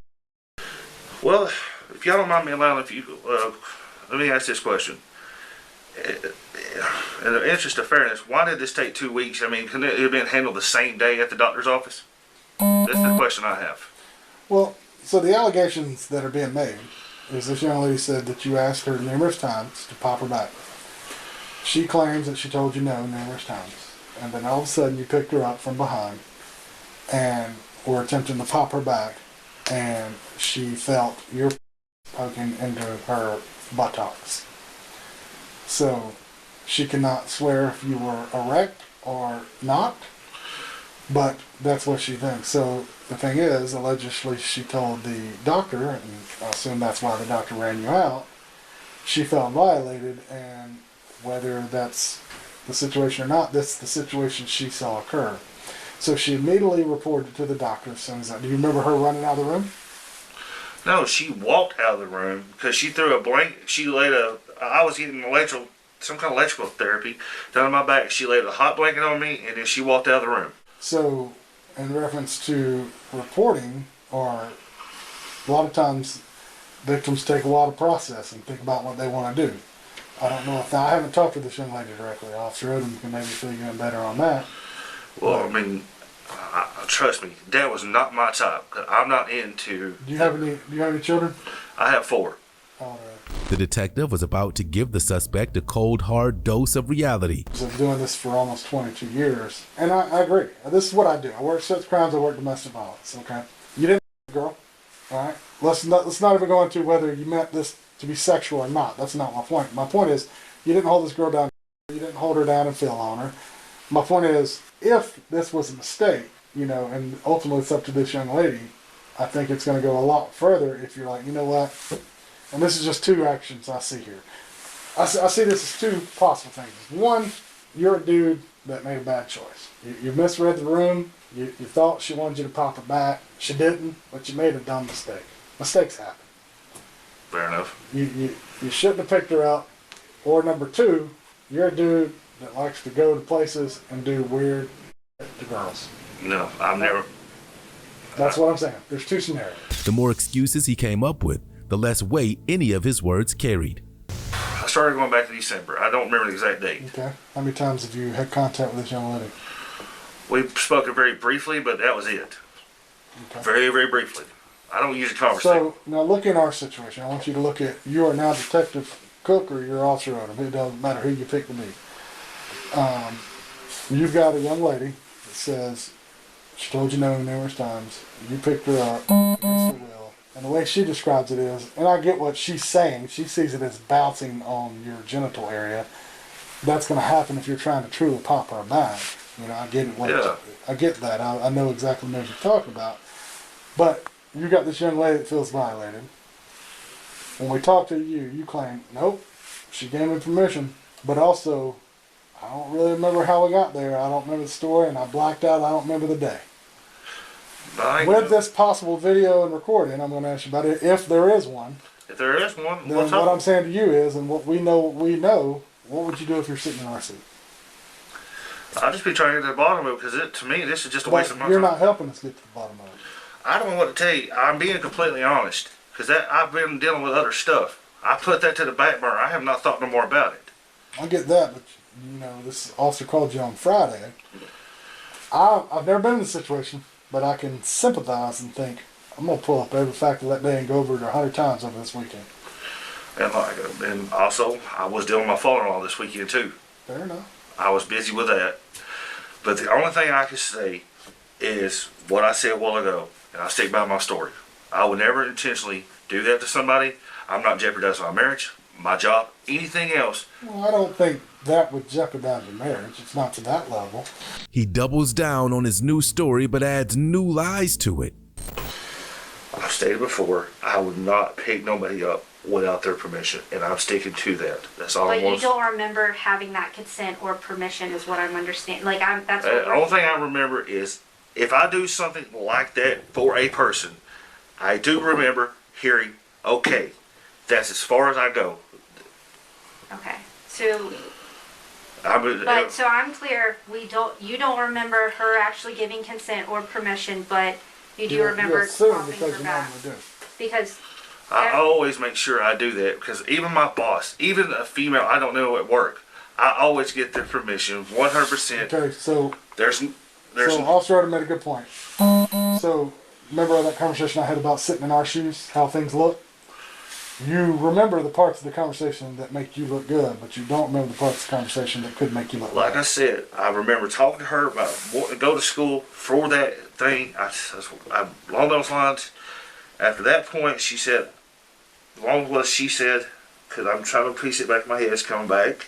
Well, if y'all don't mind me allowing, let me ask this question. In the interest of fairness, why did this take 2 weeks? I mean, couldn't it have been handled the same day at the doctor's office? That's the question I have. Well, so the allegations that are being made is this young lady said that you asked her numerous times to pop her back. She claims that she told you no numerous times. And then all of a sudden you picked her up from behind and were attempting to pop her back, and she felt your poking into her buttocks. So she cannot swear if you were erect or not, but that's what she thinks. So the thing is, allegedly she told the doctor, and I assume that's why the doctor ran you out, she felt violated, and whether that's the situation or not, that's the situation she saw occur. So she immediately reported to the doctor as soon as that. Do you remember her running out of the room? No, she walked out of the room because she threw a blanket. I was getting some kind of electrical therapy down my back. She laid a hot blanket on me, and then she walked out of the room. So, in reference to reporting, or a lot of times victims take a while to process and think about what they want to do. I don't know if I haven't talked to this young lady directly. Officer Odom can maybe fill you in better on that. Well, I mean, trust me, that was not my type. I'm not into. Do you have any children? I have 4. The detective was about to give the suspect a cold, hard dose of reality. I've been doing this for almost 22 years, and I agree. This is what I do. I work sex crimes. I work domestic violence. Okay, you didn't girl. All right. Let's not even go into whether you meant this to be sexual or not. That's not my point. My point is, you didn't hold this girl down. You didn't hold her down and feel on her. My point is, if this was a mistake, and ultimately it's up to this young lady, I think it's going to go a lot further if you're like, you know what? And this is just 2 actions I see here. I see this as 2 possible things. One, you're a dude that made a bad choice. You misread the room. You thought she wanted you to pop her back. She didn't, but you made a dumb mistake. Mistakes happen. Fair enough. You shouldn't have picked her up. Or number 2, you're a dude that likes to go to places and do weird shit to girls. No, I've never. That's what I'm saying. There's 2 scenarios. The more excuses he came up with, the less weight any of his words carried. I started going back to December. I don't remember the exact date. Okay. How many times have you had contact with this young lady? We've spoken very briefly, but that was it. Okay. Very, very briefly. I don't usually conversate. So, now look in our situation. I want you to look at, you are now Detective Cook or you're Officer Odom. It doesn't matter who you pick to be. You've got a young lady that says she told you no numerous times. You picked her up against her will. And the way she describes it is, and I get what she's saying, she sees it as bouncing on your genital area. that's going to happen if you're trying to truly pop our bag. You know, I get it. I get that. I know exactly what you're talking about. But you got this young lady that feels violated. When we talk to you, you claim, nope, she gave me permission. But also, I don't really remember how we got there. I don't remember the story, and I blacked out. I don't remember the day. With this possible video and recording, I'm going to ask you about it. If there is one. If there is one, then what I'm saying to you is, and what we know, what would you do if you're sitting in our seat? I'll just be trying to get to the bottom of it, because to me, this is just a waste of my time. You're not helping us get to the bottom of it. I don't know what to tell you. I'm being completely honest, because I've been dealing with other stuff. I put that to the back burner. I have not thought no more about it. I get that, but you know, this officer called you on Friday. I've never been in this situation, but I can sympathize and think, I'm going to pull up every fact of that day and go over it 100 times over this weekend. And also, I was dealing with my father-in-law this weekend too. Fair enough. I was busy with that. But the only thing I can say is what I said a while ago, and I stick by my story. I would never intentionally do that to somebody. I'm not jeopardizing my marriage, my job, anything else. Well, I don't think that would jeopardize your marriage. It's not to that level. He doubles down on his new story but adds new lies to it. I've stated before, I would not pick nobody up without their permission, and I'm sticking to that. That's all I want. But you don't remember having that consent or permission, is what I'm understanding. Like that's what the only thing I remember is if I do something like that for a person, I do remember hearing, "Okay, that's as far as I go." Okay, so. So I'm clear. You don't remember her actually giving consent or permission, but you do remember talking her back. Because I always make sure I do that, because even my boss, even a female I don't know at work, I always get their permission, 100%. Okay, so there's Officer Rudder made a good point. So remember that conversation I had about sitting in our shoes, how things look? You remember the parts of the conversation that make you look good, but you don't remember the parts of the conversation that could make you look like bad. I said, I remember talking to her about wanting to go to school for that thing. Along those lines. After that point, she said, along with what she said, because I'm trying to piece it back in my head, it's coming back.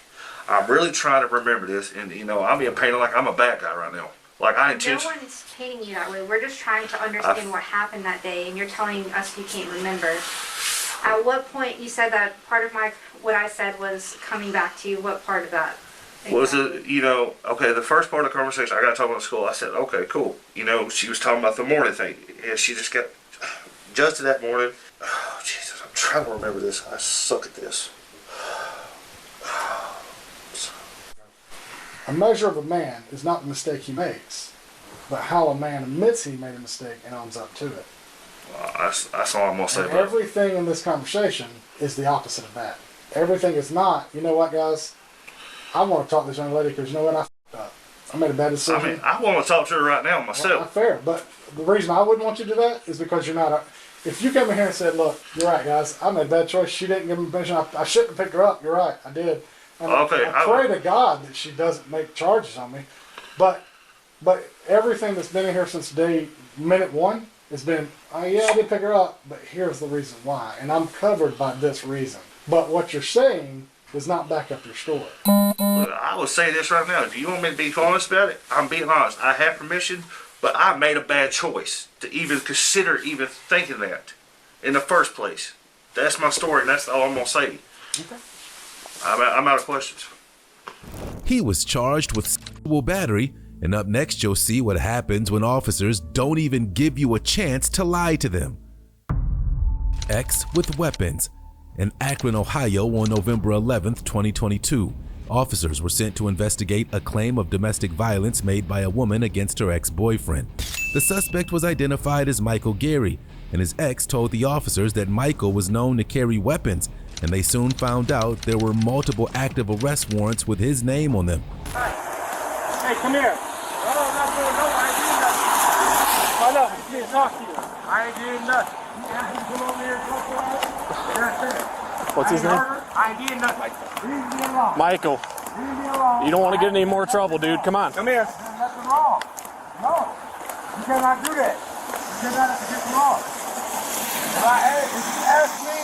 I'm really trying to remember this, and you know, I'm being painted like I'm a bad guy right now. Like I intentionally. No one is painting you that way. We're just trying to understand what happened that day, and you're telling us you can't remember. At what point you said that part of what I said was coming back to you? What part of that? Was it, you know, okay, the first part of the conversation, I got talking about school. I said, okay, cool. You know, she was talking about the morning thing. And she just got adjusted that morning. Oh, Jesus, I'm trying to remember this. I suck at this. A measure of a man is not the mistake he makes, but how a man admits he made a mistake and owns up to it. That's all I'm going to say about it. Everything in this conversation is the opposite of that. Everything is not, you know what, guys? I want to talk to this young lady because you know what? I f***ed up. I made a bad decision. I mean, I want to talk to her right now myself. Well, not fair, but the reason I wouldn't want you to do that is because you're not if you come in here and said, look, you're right, guys, I made a bad choice. She didn't give me permission. I shouldn't have picked her up. You're right, I did. And okay, I pray to God that she doesn't make charges on me. But everything that's been in here since minute one has been, oh yeah, I did pick her up, but here's the reason why. And I'm covered by this reason. But what you're saying does not back up your story. Look, I will say this right now. If you want me to be honest about it, I'm being honest. I have permission, but I made a bad choice to even consider even thinking that in the first place. That's my story, and that's all I'm going to say. Okay. I'm out of questions. He was charged with sexual battery, and up next you'll see what happens when officers don't even give you a chance to lie to them. X with weapons. In Akron, Ohio on November 11th, 2022, officers were sent to investigate a claim of domestic violence made by a woman against her ex-boyfriend. The suspect was identified as Michael Gary, and his ex told the officers that Michael was known to carry weapons, and they soon found out there were multiple active arrest warrants with his name on them. Hey, come here. No, not doing no, I ain't doing nothing. Hold up, I'm here to talk to you. I ain't doing nothing. You asked me to come over here and talk to us? What's his name? I ain't did nothing. Leave me alone. Michael. Leave me alone. You don't want to get any more trouble, dude. Come on. Come here. There's nothing wrong. No. You cannot do that. You cannot get wrong. If you ask me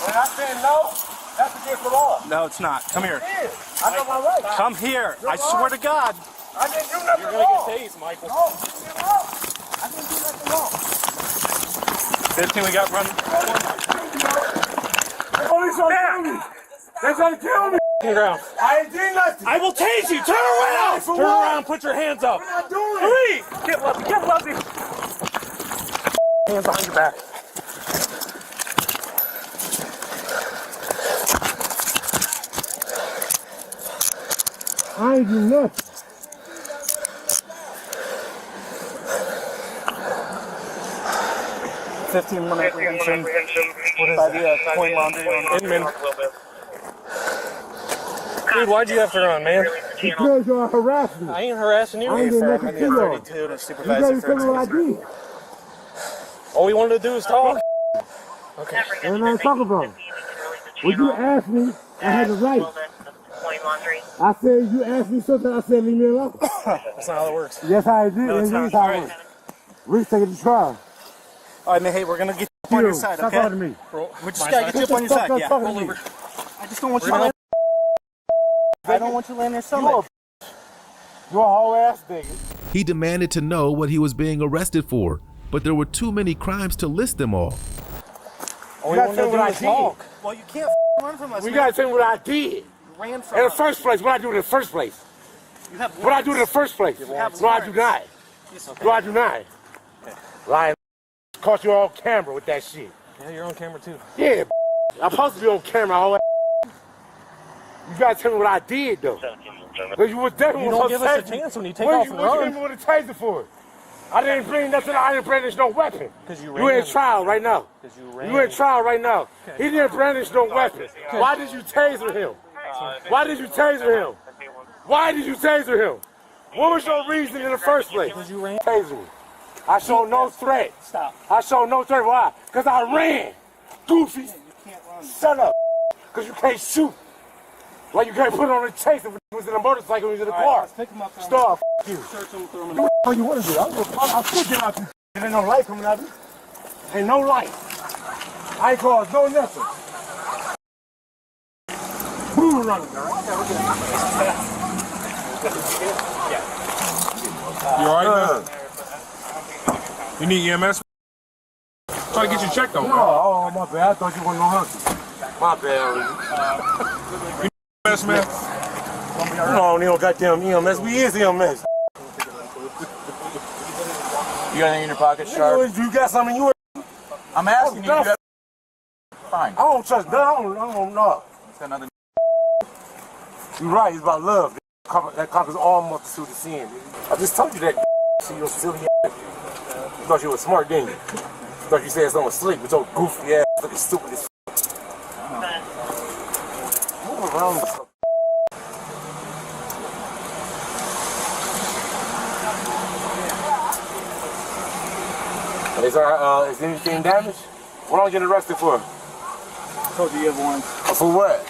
and I say no, That's against the law. No, it's not. Come here. It is. I know my rights. Come here. I swear to God. I didn't do nothing You're wrong. gonna get tased, Michael. No, you did wrong. I didn't do nothing wrong. 15 we got running. Police are killing me. They're trying to kill me. Ground. I ain't did nothing. I will tase you. Turn around. For Turn what? around. Put your hands up. What am I doing? Please. Get Lefty. Get Lefty. Hands behind your back. I ain't do nothing. $15 apprehension. What is that? Coin laundering on Inman. Dude, why'd you have to run, man? Because you're harassing me. I ain't harassing you. I ain't doing nothing to you. 32 and a You supervisor gotta for tell me what I did. All we wanted to do is talk. Okay. And I talk about it. When you asked me, I had the right. I said, you asked me something, I said, leave me alone. That's not how it works. Yes, I did. No, it's That's not. how it works. We're taking the trial. All right, man, hey, we're going to get you on your side, Stop okay? talking to me. We just got to get you up on your side. Yeah, roll over. I just don't want you to land. I don't want you to land in your stomach. You're a whole ass nigga. He demanded to know what he was being arrested for, but there were too many crimes to list them all. All we want to do is talk. Well, you can't run from us, We man. gotta tell me what I did. You ran from In the us. first place, what I do in the first place? You have What I do in the first place? You have No, I do not. Yes, okay. No, I do not. Lying. Caught you on camera with that shit. Yeah, you're on camera too. Yeah, I'm supposed to be on camera. Whole You gotta tell me what I did though. Cause you was definitely You don't give us a chance when you take off and What you run. gave me with a taser for? I didn't bring nothing. I didn't brandish no weapon. Because you You in ran. trial right now. Because you ran. You in trial right now. Okay. He didn't brandish no weapon. Why did you taser him? Why did you taser him? Why did you taser him? What was your reason in the first place? Because you ran. Taser me. I showed no threat. Stop. I showed no threat. Why? Because I ran. Goofy. You can't run. Shut up. Because you can't shoot. Why you can't put on a chaser if he was in a motorcycle and he was in a car? Let's pick him up. Stop. You. Search him, throw him in Do what you want to do. I'll still get out you. There ain't no light coming out of you. Ain't no light. I ain't caused no nothing. Who running? You alright, man? You need EMS? Try to get you checked on. No, oh, my bad. I thought you weren't gonna hurt me. My bad. You need EMS, man? No, no goddamn EMS. We is EMS. You got anything in your pocket, Sharp? You got something you I'm asking you. Fine. I don't trust that. I don't know. It's got nothing. You're right. It's about love. That conquers all multitude of sin. I just told you that. See your silly ass. You thought you were smart, didn't you? You thought you said something asleep with your goofy ass looking stupid as Move around this. Is anything damaged? What are you getting arrested for? Told you you have one. For what?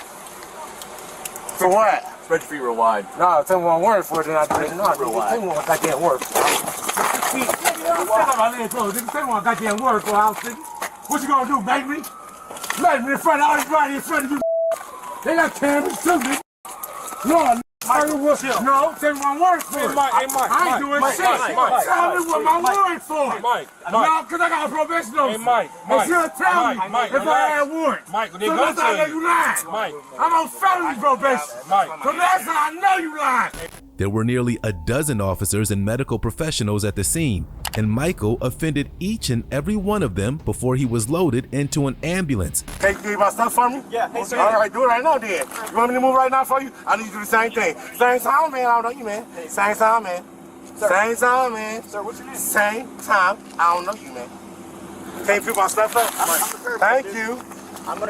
For what? Spread your feet real wide. No, tell me what I'm worried for, then I do it. No, Real wide. tell me what I can't work for. Tell me what I can't work for, I was thinking. What you gonna do, make me? Make me in front of everybody in front of you. They got cameras too, nigga. No, tell me what I'm worried for. I ain't doing shit. Tell me what I'm worried for. No, because I got a probation officer. And she'll tell me if I had warrants. So that's how I know you lying. I'm on felony probation. So that's how I know you lying. There were nearly a dozen officers and medical professionals at the scene, and Michael offended each and every one of them before he was loaded into an ambulance. Can you give my stuff for me? Yeah, hey, sir. All right, do it right now, then. You want me to move right now for you? I need you to do the same thing. Same time, man. I don't know you, man. Same time, man. Same time, man. Sir, what's your name? Same time. I don't know you, man. Can you pick my stuff up? Thank you.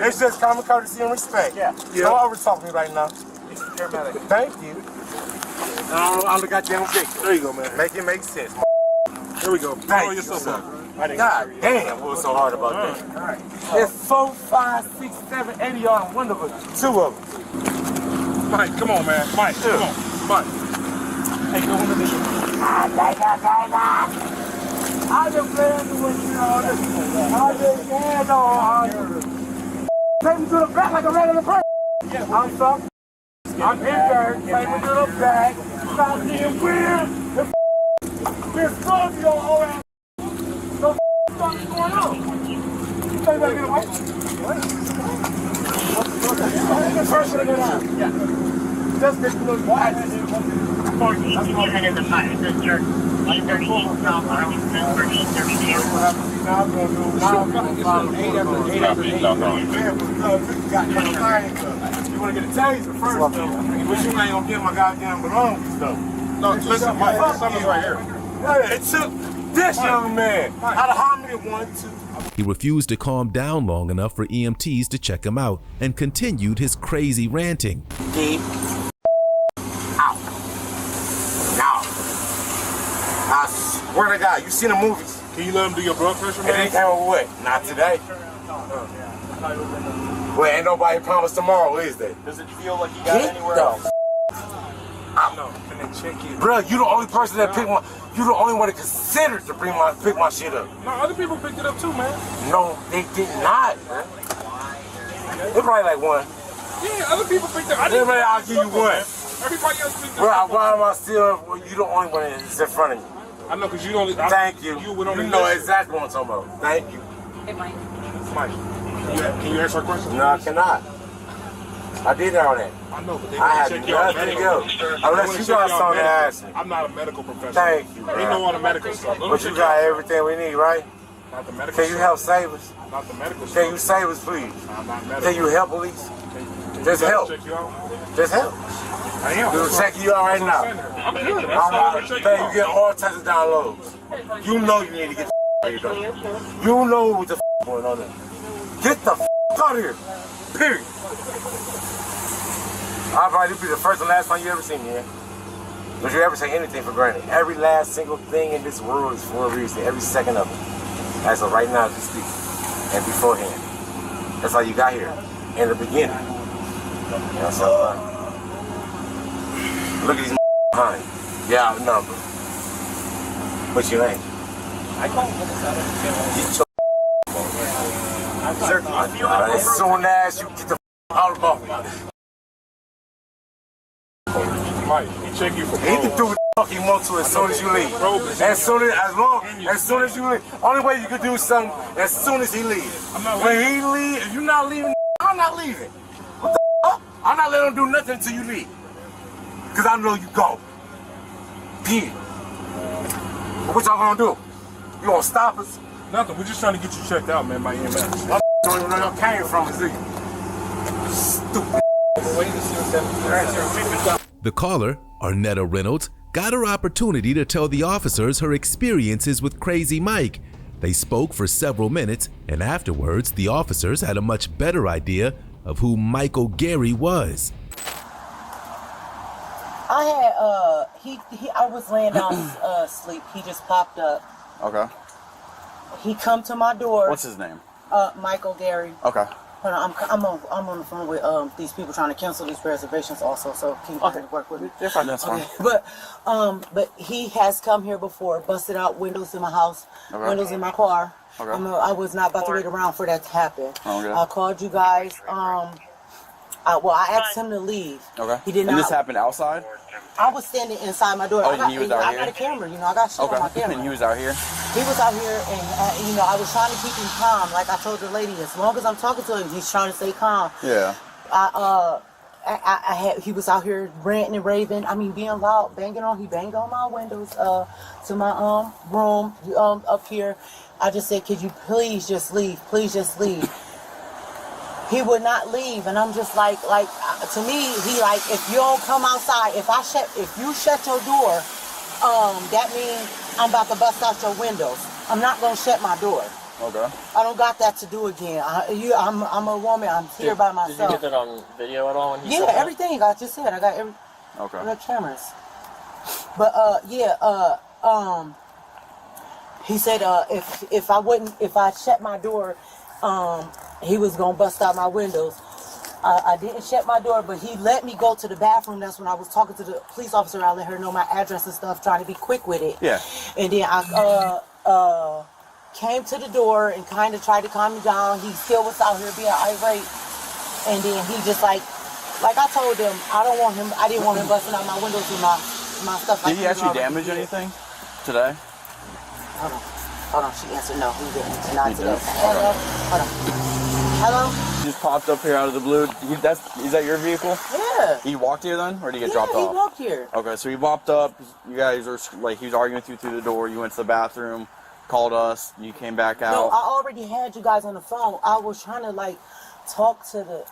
It's just common courtesy and respect. Yeah. Don't over talk to me right now. Paramedic. Thank you. I'm the goddamn dick. There you go, man. Make it make sense. Here we go. Thank you, sir. God damn, what was so hard about that? All right. There's 4, 5, 6, 7, 8 of y'all in one of us. 2 of them. Mike, come on, man. Mike, come on. Mike. Hey, go on the mission. I just playing with you all this. I just can't on. Take me to the back like a regular person. I'm sorry. I'm in there, taking to the back. Stop being weird. We're supposed to go all around. So what's going on? You think I get away? What? First thing I get out. Just get to look wide. 14 in the fire district, 838 South Arlington for 832. You want to get a taser first, though, but you ain't gonna get my goddamn belongings, though. No, listen, Mike, something's right here. Hey, it took this young man out of how many? 1, 2. He refused to calm down long enough for EMTs to check him out and continued his crazy ranting. Deep. Out. Now. I swear to God, you seen the movies. Can you let him do your blood pressure, man? It ain't came over what? Not today. Well, ain't nobody promised tomorrow, is there? Does it feel like you got anywhere else? Bro, you the only person that picked my. You the only one that considered to pick my shit up. No, other people picked it up too, man. No, they did not. They probably like one. Yeah, other people picked it up. I'll give you one. Everybody else picked it Bro, up. why am I still? You the only one that's in front of you. I know, because you don't. Thank you. You know exactly what I'm talking about. Thank you. Hey, Mike. Mike, can you answer our question? No, I cannot. I did all that. I know, but they I had check you out nothing to medically. go. Unless you got something to ask me. I'm not a medical professional. Thank you, bro. They know all the medical stuff. But you got everything we need, right? Not the medical Can you help save us? Not the medical Can you save us, please? I'm not medical. Can you help, please? Just help. Check you out? Just help. I am. We'll check you out right now. I'm good. You get all types of downloads. You know you need to get the You know what the going on there. Get the out of here. Period. I'll probably be the first and last time you ever see me, man. Don't you ever take anything for granted. Every last single thing in this world is for a reason. Every second of it. As of right now, as we speak. And beforehand. That's how you got here. In the beginning. That's all right. Look at these behind. Yeah, outnumbered. But you ain't. I call him Get your as soon as you get the out of me. Mike, he check you for He can do what the fuck he wants to as soon as you leave. As soon as you leave. Only way you can do something as soon as he leaves. When he leaves, if you're not leaving, I'm not leaving. What the fuck? I'm not letting him do nothing until you leave. Because I know you go. Period. What y'all gonna do? You gonna stop us? Nothing. We're just trying to get you checked out, man, by EMS. I don't even know where y'all came from, is it? Stupid. The caller, Arnetta Reynolds, got her opportunity to tell the officers her experiences with Crazy Mike. They spoke for several minutes, and afterwards, the officers had a much better idea of who Michael Gary was. I had, I was laying down asleep. He just popped up. Okay. He come to my door. What's his name? Michael Gary. Okay. Hold on, I'm on the phone with these people trying to cancel these reservations also, so can you work with me? You're fine, that's fine. But he has come here before, busted out windows in my house, windows in my car. Okay. I was not about to wait around for that to happen. Okay. I called you guys. I asked him to leave. Okay. He did not. And this happened outside? I was standing inside my door. Oh, I he was out here? got a camera, I got shit on my camera. And he was out here? He was out here, and I was trying to keep him calm. Like I told the lady, as long as I'm talking to him, he's trying to stay calm. Yeah. He was out here ranting and raving. I mean, being loud, banging on. He banged on my windows to my room up here. I just said, could you please just leave? Please just leave. He would not leave, and I'm just like to me, he like, if you don't come outside, if you shut your door, that means I'm about to bust out your windows. I'm not gonna shut my door. Okay. I don't got that to do again. I'm a woman. I'm here by myself. Did you get that on video at all? When yeah, everything. I just said I got every. Okay. The cameras. But he said if I shut my door, he was gonna bust out my windows. I didn't shut my door, but he let me go to the bathroom. That's when I was talking to the police officer. I let her know my address and stuff, trying to be quick with it. Yeah. And then I came to the door and kind of tried to calm me down. He still was out here being irate. And then he just like Like I told them, I didn't want him busting out my windows with my stuff. Did he actually damage anything today? Hold on, she answered no, he didn't. Not today. Hello? Hold on. Hello? He just popped up here out of the blue. Is that your vehicle? Yeah. He walked here then, or did he get dropped off? He walked here. Okay, so he popped up. You guys were like, he was arguing with you through the door. You went to the bathroom, called us. You came back out. No, I already had you guys on the phone. I was trying to like talk to the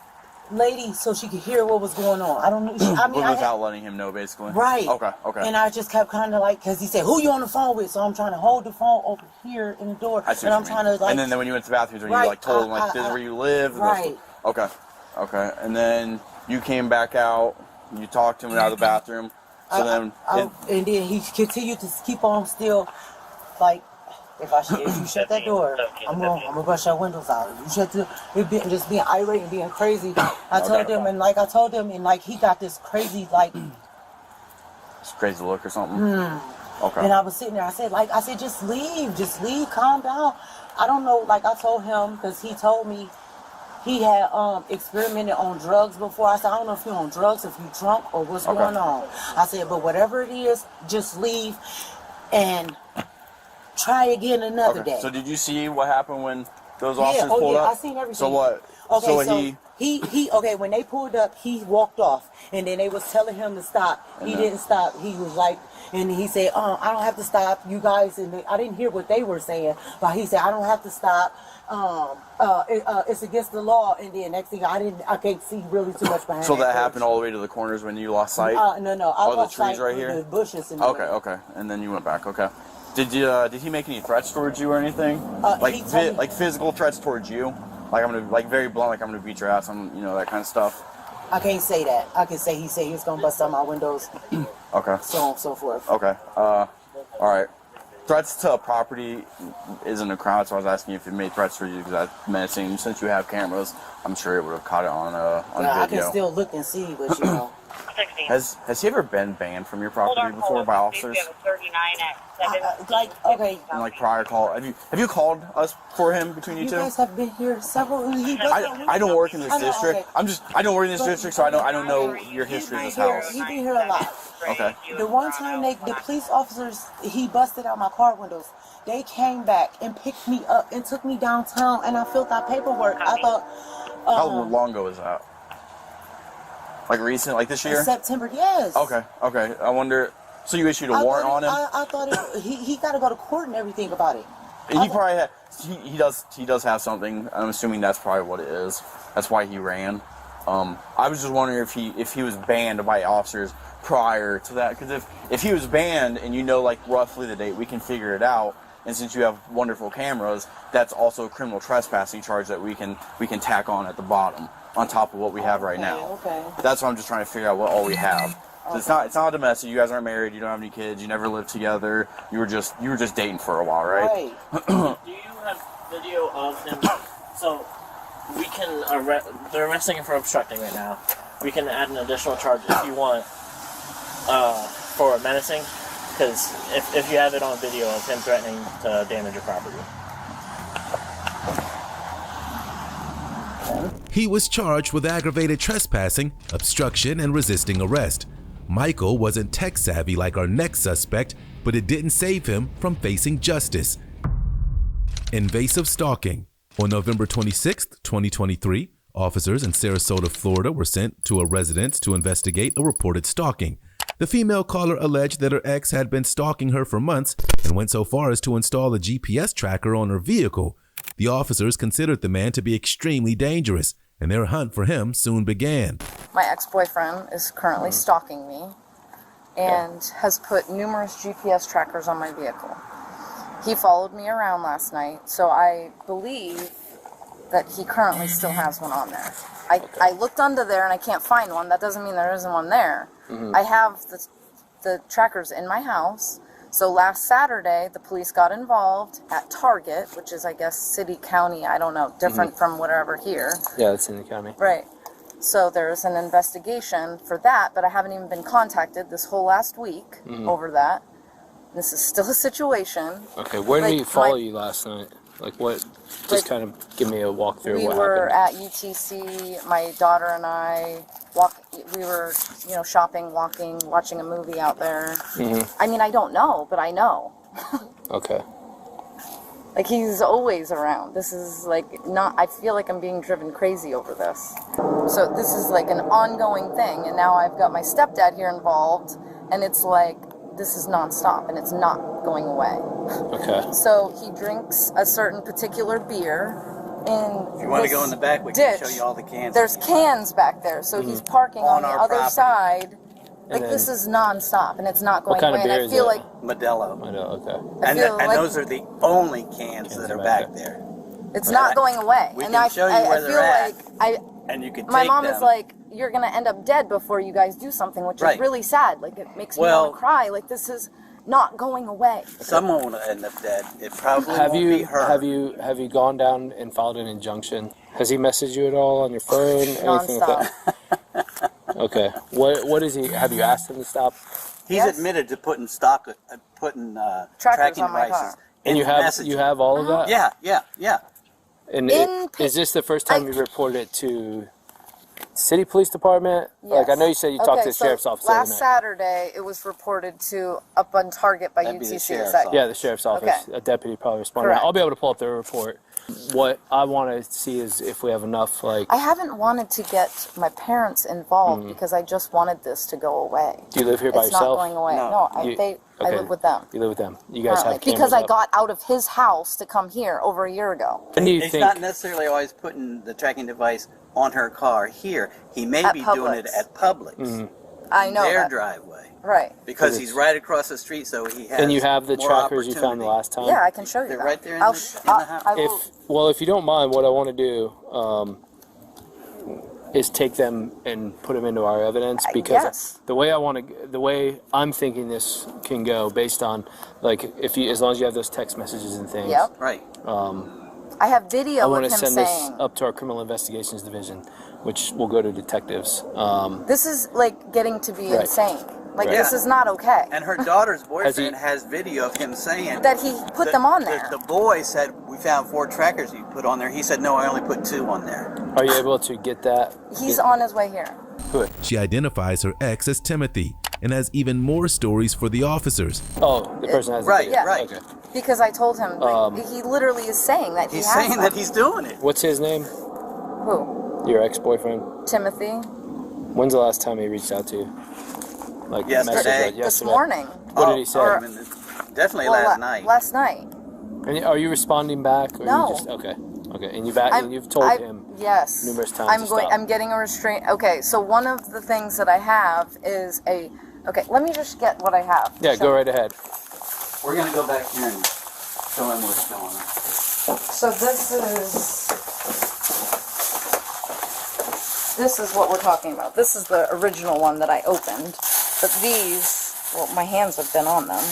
lady so she could hear what was going on. I don't know. Without letting him know, basically. Right. Okay. And I just kept kind of like, because he said, "Who you on the phone with?" So I'm trying to hold the phone over here in the door, and I'm trying to like. And then when you went to the bathroom, you like told him like, "This is where you live." Right. Okay. And then you came back out. You talked to him out of the bathroom. So and then he continued to keep on still, like. If you shut that door, I'm gonna bust your windows out. If you shut just being irate and being crazy. I told him, and he got this crazy It's crazy look or something. Okay. And I was sitting there. I said, just leave, calm down. I don't know. Like I told him because he told me he had experimented on drugs before. I said, I don't know if you're on drugs, if you're drunk, or what's going on. I said, but whatever it is, just leave and try again another day. So did you see what happened when those officers pulled up? I seen everything. So what? Okay, he when they pulled up, he walked off, and then they was telling him to stop. He didn't stop. He was like, and he said, I don't have to stop, you guys. And I didn't hear what they were saying, but he said, I don't have to stop. It's against the law. And then next thing I can't see really too much behind. So that happened all the way to the corners when you lost sight? No. I lost the trees sight right here? The bushes. And okay. And then you went back. Okay. Did he make any threats towards you or anything? Like physical threats towards you? Like I'm gonna very blunt, like I'm gonna beat your ass, that kind of stuff. I can't say that. I can say he said he was gonna bust out my windows. Okay. So on and so forth. Okay. All right. Threats to a property isn't a crime, so I was asking you if it made threats for you because I'm menacing. Since you have cameras, I'm sure it would have caught it on video. I can still look and see, but you know. Has he ever been banned from your property before by officers? Okay. Prior call. Have you called us for him between you two? You guys have been here several. I don't work in this district. Okay. I don't work in this district, so I don't know your history of this house. He been here a lot. Okay. The one time the police officers, he busted out my car windows. They came back and picked me up and took me downtown, and I filled out paperwork. I thought. How long ago was that? Like recent, like this year? In September, yes. Okay. I wonder. So you issued a warrant on him? I thought he got to go to court and everything about it. He probably had. He does have something. I'm assuming that's probably what it is. That's why he ran. I was just wondering if he was banned by officers prior to that, because if he was banned and roughly the date, we can figure it out. And since you have wonderful cameras, that's also a criminal trespassing charge that we can tack on at the bottom, on top of what we have right now. Okay. That's what I'm just trying to figure out what all we have. So it's not domestic. You guys aren't married. You don't have any kids. You never lived together. You were just dating for a while, right? Do you have video of him? So we can they're arresting him for obstructing right now. We can add an additional charge if you want for menacing. Because if you have it on video of him threatening to damage your property. He was charged with aggravated trespassing, obstruction, and resisting arrest. Michael wasn't tech savvy like our next suspect, but it didn't save him from facing justice. Invasive stalking. On November 26, 2023, officers in Sarasota, Florida were sent to a residence to investigate a reported stalking. The female caller alleged that her ex had been stalking her for months and went so far as to install a GPS tracker on her vehicle. The officers considered the man to be extremely dangerous, and their hunt for him soon began. My ex-boyfriend is currently stalking me and has put numerous GPS trackers on my vehicle. He followed me around last night, so I believe that he currently still has one on there. I looked under there and I can't find one. That doesn't mean there isn't one there. I have the trackers in my house. So last Saturday, the police got involved at Target, which is, I guess, city, county, I don't know, different from whatever here. Yeah, it's in the county. Right. So there's an investigation for that, but I haven't even been contacted this whole last week over that. This is still a situation. Okay, where did he follow you last night? Like what? Just kind of give me a walkthrough. We What were happened? at UTC. My daughter and I we were, shopping, walking, watching a movie out there. I mean, I don't know, but I know. Okay. Like, he's always around. This is like I feel like I'm being driven crazy over this. So this is like an ongoing thing, and now I've got my stepdad here involved, and it's like, this is nonstop, and it's not going away. Okay. So he drinks a certain particular beer in If you want to go in the back, we can show you all the cans. There's cans back there, so he's parking on the other property. side. Like, then- this is nonstop, and it's not going What kind away. of beer And I is feel it? like Modelo. Okay. And those are the only cans that are back there. it's not going away. We and can I show you I where feel they're at. like And you can my take mom them. is like, you're gonna end up dead before you guys do something, which Right. is really sad. Like, it makes me Well- want to cry. Like, this is not going away. Someone will end up dead. It probably Have won't be her. have you gone down and filed an injunction? Has he messaged you at all on your phone? Anything like Nonstop. that? Okay. What is he? Have you asked him to stop? He's admitted to putting tracking on my devices. car. And in messaging. you have all of that? Yeah. And In is this the first time you reported it to city police department? Like, I Yes. know you said you talked to the so sheriff's office. the other last night. Saturday, it was reported to up on Target by That'd be the UTC. sheriff's Is that- Yeah, the sheriff's office. Okay. A deputy probably responded. Correct. I'll be able to pull up their report. What I want to see is if we have enough, like, I haven't wanted to get my parents involved because I just wanted this to go away. do you live here by It's yourself? not going away. No, I okay. live with them. You live with them. You guys have Currently. cameras Because I up. got out of his house to come here over a year ago. When do you He's think? not necessarily always putting the tracking device on her car here. He may At be doing it Publix. at Publix. Mhm. I know their that. driveway. Right. Because he's right across the street, so he has And you have the more trackers you found the opportunity. last time? Yeah, I can show you They're that. right there in I'll the- sh- in the house. I will. If you don't mind, what I want to do is take them and put them into our evidence, because yes. the way I'm thinking this can go, based on, like, as long as you have those text messages and things. Yep. Right. I have I video want of to him send saying, this up to our criminal investigations division, which will go to detectives. this is like getting to be Right. insane. Like, Right. this is not okay. And her daughter's boyfriend has video of him saying That he put them on there. The boy said, we found 4 trackers you put on there. He said, no, I only put 2 on there. Are you able to get that? He's on his way here. Good. She identifies her ex as Timothy and has even more stories for the officers. Oh, the person has Right, the video. right. Okay. Because I told him, like, he literally is saying that he He's has saying them. that he's doing it. What's his name? Who? Your ex-boyfriend? Timothy? When's the last time he reached out to you? Like Yesterday. message, like, This morning. What did he say? Definitely Well, last night. Last night. And are you responding back? Or No. You just, okay. And you've told him yes numerous times. I'm getting a restraint. Okay, so one of the things that I have is okay, let me just get what I have. Yeah, go right ahead. We're going to go back here and show him what's going on. So this is what we're talking about. This is the original one that I opened. But these, well, my hands have been on them.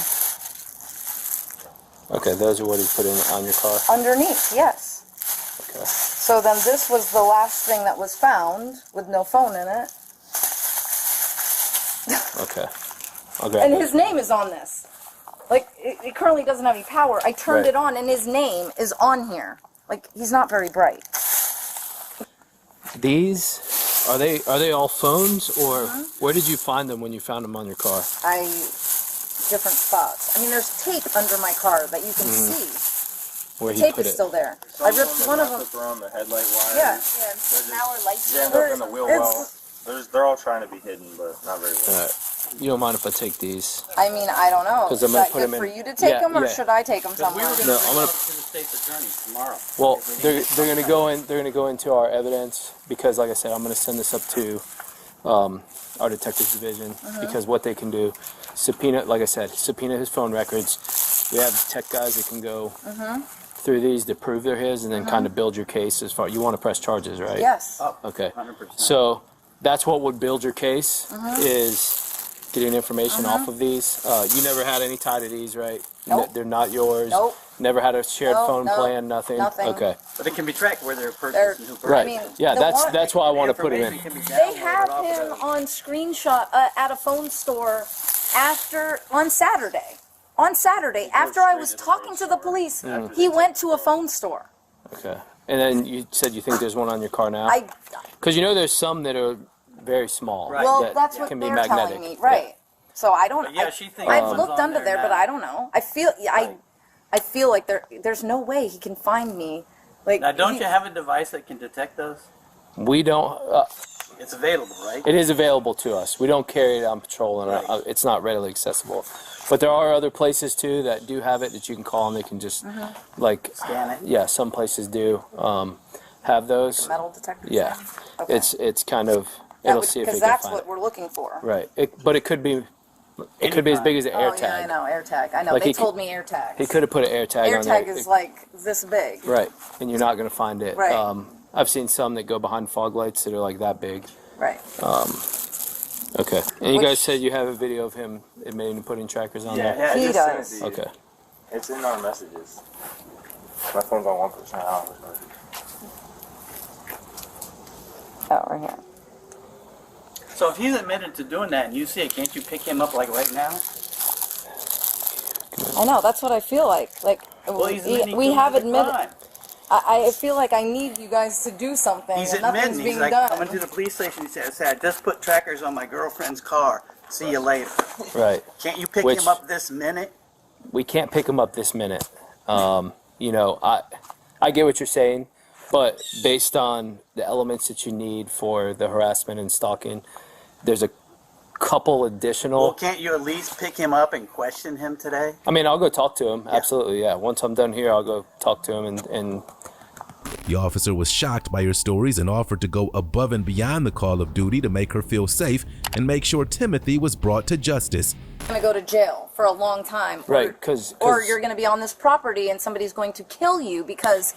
Okay, those are what he put in on your car. Underneath, yes. Okay. So then this was the last thing that was found with no phone in it. Okay. Okay. And his name is on this. Like, it currently doesn't have any power. I turned Right. it on and his name is on here. Like, he's not very bright. These are they all phones, or where did you find them when you found them on your car? Different spots. I mean, there's tape under my car that you can see. Where The he tape put is it? still there. I ripped one of them. They're on the headlight wires. Yeah. Now our lights Jammed up in the wheel well. They're all trying to be hidden, but not very well. All right. You don't mind if I take these? I mean, I don't know. 'Cause Is I'm gonna that put good them for in- you to take Yeah, them, or yeah. should I take them somewhere? No, I'm gonna. To the state's attorney tomorrow. Well, they're gonna go in. They're gonna go into our evidence because, like I said, I'm gonna send this up to our detectives division because what they can do, subpoena. Like I said, subpoena his phone records. We have tech guys that can go through these to prove they're his, and then kind of build your case as far. You want to press charges, right? Yes. Okay. 100%. So that's what would build your case is getting information off of these. You never had any tie to these, right? Nope. They're not yours. Nope. Never had a shared Nope, phone nope, plan. Nothing. nothing. Okay. But it can be tracked where they're They're- person who purchased Right. I mean, Yeah. the That's why I want to put it in. Information can be They downloaded have off of him those. on screenshot at a phone store on Saturday. On Saturday, after I was talking to the police, he went to a phone store. Okay. And then you said you think there's one on your car now? Because you know there's some that are very small. Right. Well, that that's what can be they're magnetic. telling me. Right. Yeah. So I don't. But yeah, she thinks I've looked under there, but I don't know. I feel like there's no way he can find me. Like, now, don't you have a device that can detect those? We don't. It's available, right? It is available to us. We don't carry it on patrol, and it's not readily accessible. But there are other places too that do have it that you can call, and they can just like scan it. Yeah, some places do have those. Metal detectors. Yeah, okay. It's kind of it'll see if it can because that's find what we're looking for. Right, but it could be. It could be as big as an AirTag. Yeah, I know, AirTag. I know, Like they told me AirTag. He could have put an AirTag on there. AirTag is like this big. Right, and you're not going to find it. Right. I've seen some that go behind fog lights that are like that big. Right. Okay. And you guys said you have a video of him admitting to putting trackers on there? Yeah, he does. Okay. It's in our messages. My phone's on 1%. I don't know. Oh, right here. So if he's admitted to doing that and you see it, can't you pick him up like right now? I know, that's what I feel like. Like, Well, he's admitting we to have the admitted. crime. I feel like I need you guys to do something. He's and admitting. nothing's He's being like, done. I went to the police station. He said, I just put trackers on my girlfriend's car. See you later. Right. Can't you pick Which- him up this minute? We can't pick him up this minute. You know, I get what you're saying, but based on the elements that you need for the harassment and stalking, there's a couple additional. Well, can't you at least pick him up and question him today? I mean, I'll go talk to him. Absolutely, yeah. Once I'm done here, I'll go talk to him and The officer was shocked by her stories and offered to go above and beyond the call of duty to make her feel safe and make sure Timothy was brought to justice. You're going to go to jail for a long time. Right, because Or you're going to be on this property and somebody's going to kill you because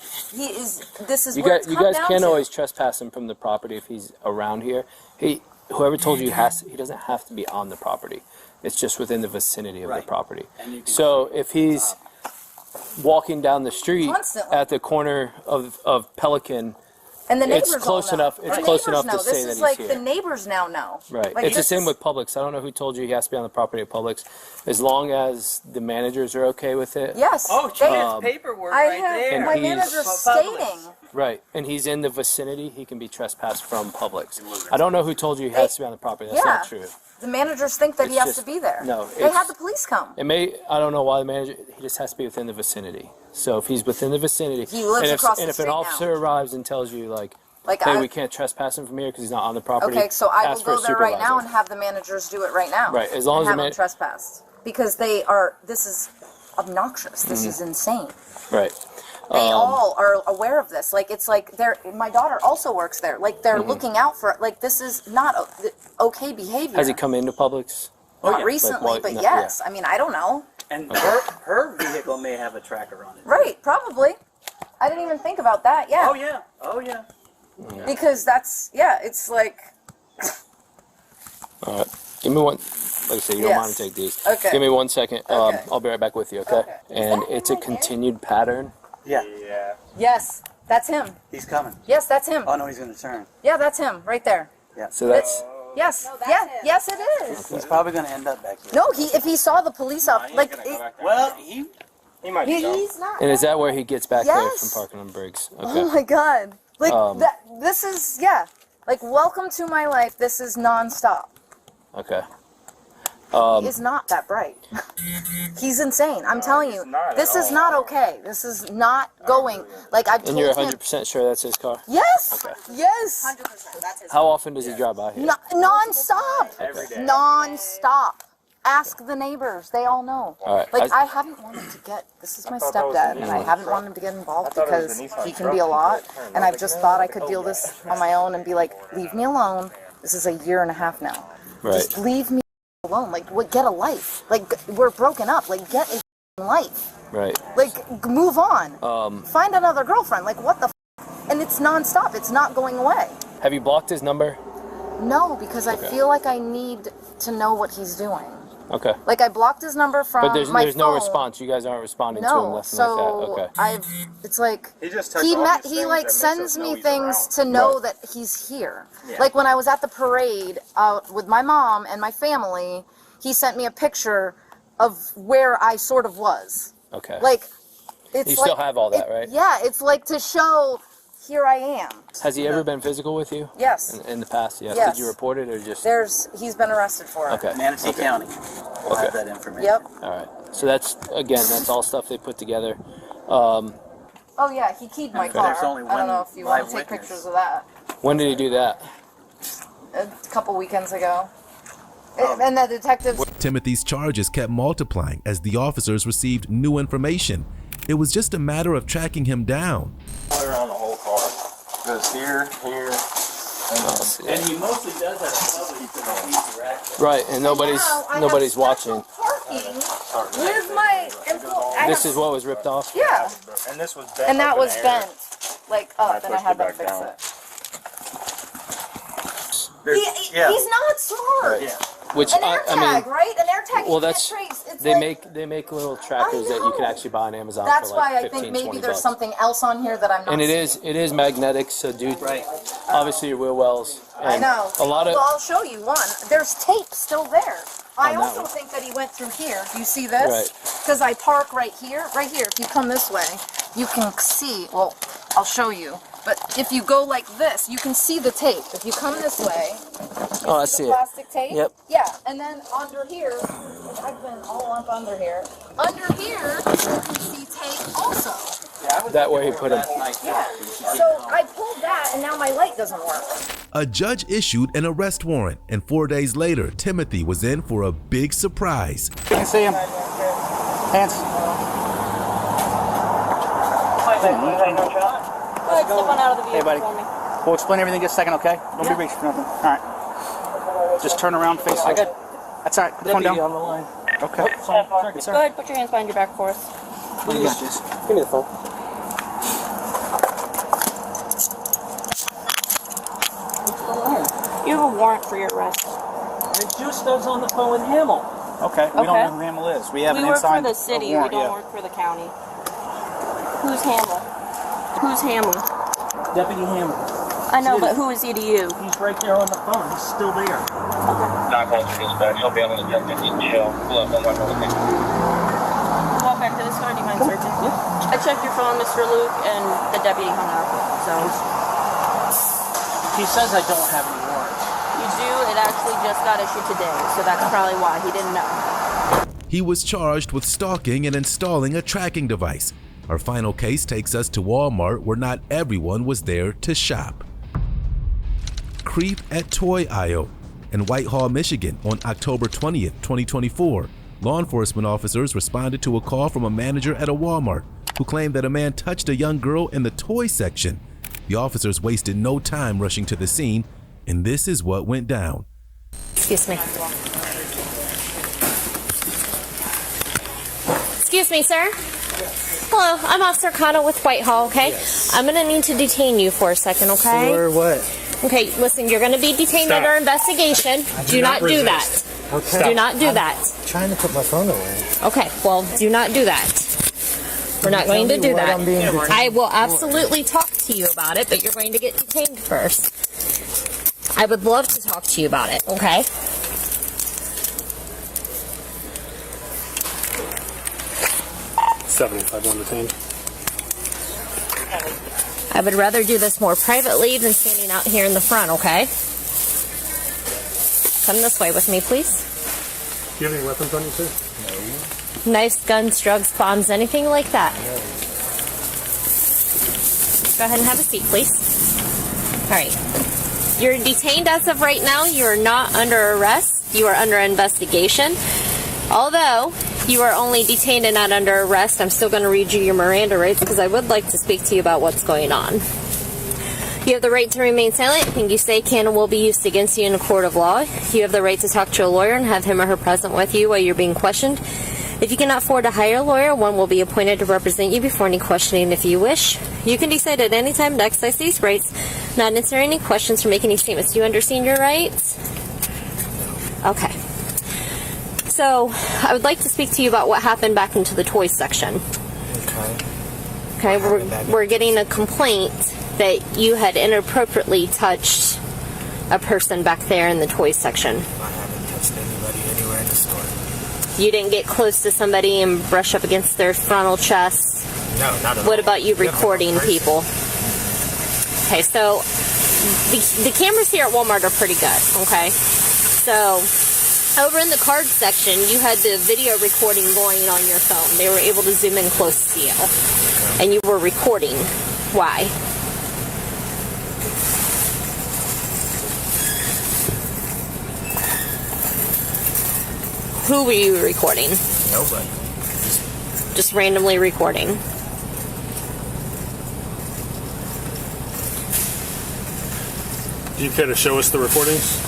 this is you where guys, it's come down can't to. always trespass him from the property if he's around here. Whoever told you he doesn't have to be on the property. It's just within the vicinity of the property. So if he's walking down the street Constantly. at the corner of Pelican, And the neighbors it's close all know. enough. It's The close neighbors enough know. to say This that is he's like here. the neighbors now know. Right. Like, It's the this same is- with Publix. I don't know who told you he has to be on the property at Publix. As long as the managers are okay with it. Yes. Oh, they- there's paperwork I right have there. And my he's- manager Publix. stating. Right. And he's in the vicinity, he can be trespassed from Publix. I don't know who told you he has to be on the property. That's not true. The managers think that he It's has just- to be there. no, They had the police come. It may, I don't know why the manager, he just has to be within the vicinity. So if he's within the vicinity, He lives and across the if an street now. officer arrives and tells you like Like, hey, I- we can't trespass him from here because he's not on the property. Okay, so I will ask for go a there right now supervisor. and have the managers do it right now. Right, as long and as have the them trespassed because they are. This is obnoxious. This Mhm. is insane. Right. They all are aware of this. Like it's like they're. My daughter also works there. Like they're Mhm. looking out for. Like this is not okay behavior. Has he come into Publix? Not recently, but yes. I mean, I don't know. And her vehicle may have a tracker on it. Right, probably. I didn't even think about that. Yeah. Oh yeah. Oh yeah. Because that's it's like. All right. Give me one. Like I said, you don't Yes. mind to take these. Okay. Give me 1 second. Okay. I'll be right back with you. Okay. And it's a continued pattern. Yeah. Yeah. Yes, that's him. He's coming. Yes, that's him. Oh no, he's gonna turn. Yeah, that's him right there. Yeah. So that's. Yes. Yes, it is. He's probably gonna end up back here. No, if he saw the police up, like, Well, he might. he's not. And is that where he gets back there Yes. from parking on Briggs? Okay. Oh my God! Like Um, that. This is Like, welcome to my life. This is nonstop. Okay. He is not that bright. He's insane. I'm telling you, this is not okay. This is not going. Like I've And told you're him. 100% sure that's his car? Yes. Okay. Yes. 100%. That's his. How often does he drive by here? Non-stop. Every day. Non-stop. Ask the neighbors. They all know. All right. Like I haven't wanted to get. This is my thought that was stepdad, the and I Nissan haven't truck. wanted him to get involved I thought it was because the Nissan he can truck. be a lot. Turned. And I I was just like, thought oh, I could deal this on my own and be like, leave me alone. This is a year and a half now. Right. Just leave me alone. Like, get a life. Like, we're broken up. Like, get a life. Right. Like, move on. Find another girlfriend. Like, what the And it's nonstop. It's not going away. Have you blocked his number? No, because I feel like I need to know what he's doing. Okay. Like, I blocked his number from But there's my no phone. response. You guys aren't responding to him, No, nothing so like that. Okay. it's like He just texts all these he things like that makes sends us know me he's things to around. know Right. that he's here. Yeah. Like when I was at the parade with my mom and my family, he sent me a picture of where I sort of was. Okay. Like, it's you like, still have all that, right? Yeah, it's like to show, here I am. Has he ever been physical with you? Yes. In the past, yes. Yes. Did you report it or just? He's been arrested for it. Okay. Manatee County. We'll have that information. Yep. All right. So that's all stuff they put together. Oh yeah, he keyed my car. There's only I don't know one if you want to live take witness. pictures of that. When did he do that? A couple weekends ago. And the detectives... Timothy's charges kept multiplying as the officers received new information. It was just a matter of tracking him down. Around the whole car. Goes here, And he mostly does that in public. Right, and nobody's watching. With my... This is what was ripped off? Yeah. And this was bent. And that up in was the air. bent, like, up, and I had them fix it. He's not smart. Right. Which an AirTag, right? An AirTag. Well, you that's can't trace. It's they like, make little trackers that you can actually buy on Amazon. That's for like why I 15, think maybe 20 there's bucks. something else on here that I'm not. And it seeing. is magnetic, so dude, obviously your wheel wells. I know. A lot of. Well, I'll show you one. There's tape still there. I On that also one. think that he went through here. Do you see this? Right. Because I park right here. Right here. If you come this way, you can see. Well, I'll show you. But if you go like this, you can see the tape. If you come this way, Oh, I the see it. plastic tape. Yep. Yeah, and then under here, I've been all up under here. Under here, you can see tape also. That where he put him. Yeah. So I pulled that, and now my light doesn't work. A judge issued an arrest warrant, and 4 days later, Timothy was in for a big surprise. You can see him. Hands. Hey, buddy. We'll explain everything in just a second, okay? Don't be reaching for nothing. All right. Just turn around, face up. That's all right. Put the phone down. On the line. Okay. Go ahead, put your hands behind your back for us. What do you got, Jess? Give me the phone. You have a warrant for your arrest. And Juice was on the phone with Himmel. Okay. We don't know who Hamill is. We have We an work inside for the city. warrant, We don't yeah. work for the county. Who's Hamill? Who's Hamill? Deputy Himmel. I know, but who is he to you? He's right there on the phone. He's still there. Not going to dispatch. He'll be on the detective chill. Pull up on my phone. Walk back to this car. Do you mind searching? I checked your phone, Mr. Luke, and the deputy hung up. So He says I don't have any warrants. you do. It actually just got issued today, so that's probably why he didn't know. He was charged with stalking and installing a tracking device. Our final case takes us to Walmart, where not everyone was there to shop. Creep at toy aisle. In Whitehall, Michigan on October 20th, 2024, law enforcement officers responded to a call from a manager at a Walmart who claimed that a man touched a young girl in the toy section. The officers wasted no time rushing to the scene, and this is what went down. Excuse me. Excuse me, sir. Hello, I'm Officer Cotto with Whitehall, okay? Yes. I'm going to need to detain you for a second, okay? For what? Okay, listen, you're going to be detained under investigation. Do not do that. Okay. Do not do that. I'm trying to put my phone away. Okay, well, do not do that. We're not going to do that. I will absolutely talk to you about it, but you're going to get detained first. I would love to talk to you about it, okay? detained. I would rather do this more privately than standing out here in the front, okay? Come this way with me, please. Do you have any weapons on you, sir? Knives, guns, drugs, bombs, anything like that. Go ahead and have a seat, please. All right. You're detained as of right now. You are not under arrest. You are under investigation. Although you are only detained and not under arrest, I'm still going to read you your Miranda rights because I would like to speak to you about what's going on. You have the right to remain silent. Anything you say can and will be used against you in a court of law. You have the right to talk to a lawyer and have him or her present with you while you're being questioned. If you cannot afford to hire a lawyer, one will be appointed to represent you before any questioning if you wish. You can decide at any time to exercise these rights, not answer any questions or make any statements. Do you understand your rights? Okay. So, I would like to speak to you about what happened back into the toys section. Okay, we're getting a complaint that you had inappropriately touched a person back there in the toys section. I haven't touched anybody anywhere in the store. You didn't get close to somebody and brush up against their frontal chest? No, not at all. What about you recording people? Okay, so the cameras here at Walmart are pretty good, okay? So over in the card section, you had the video recording going on your phone. They were able to zoom in close to you. And you were recording. Why? Who were you recording? Nobody. Just randomly recording. Do you care to show us the recordings?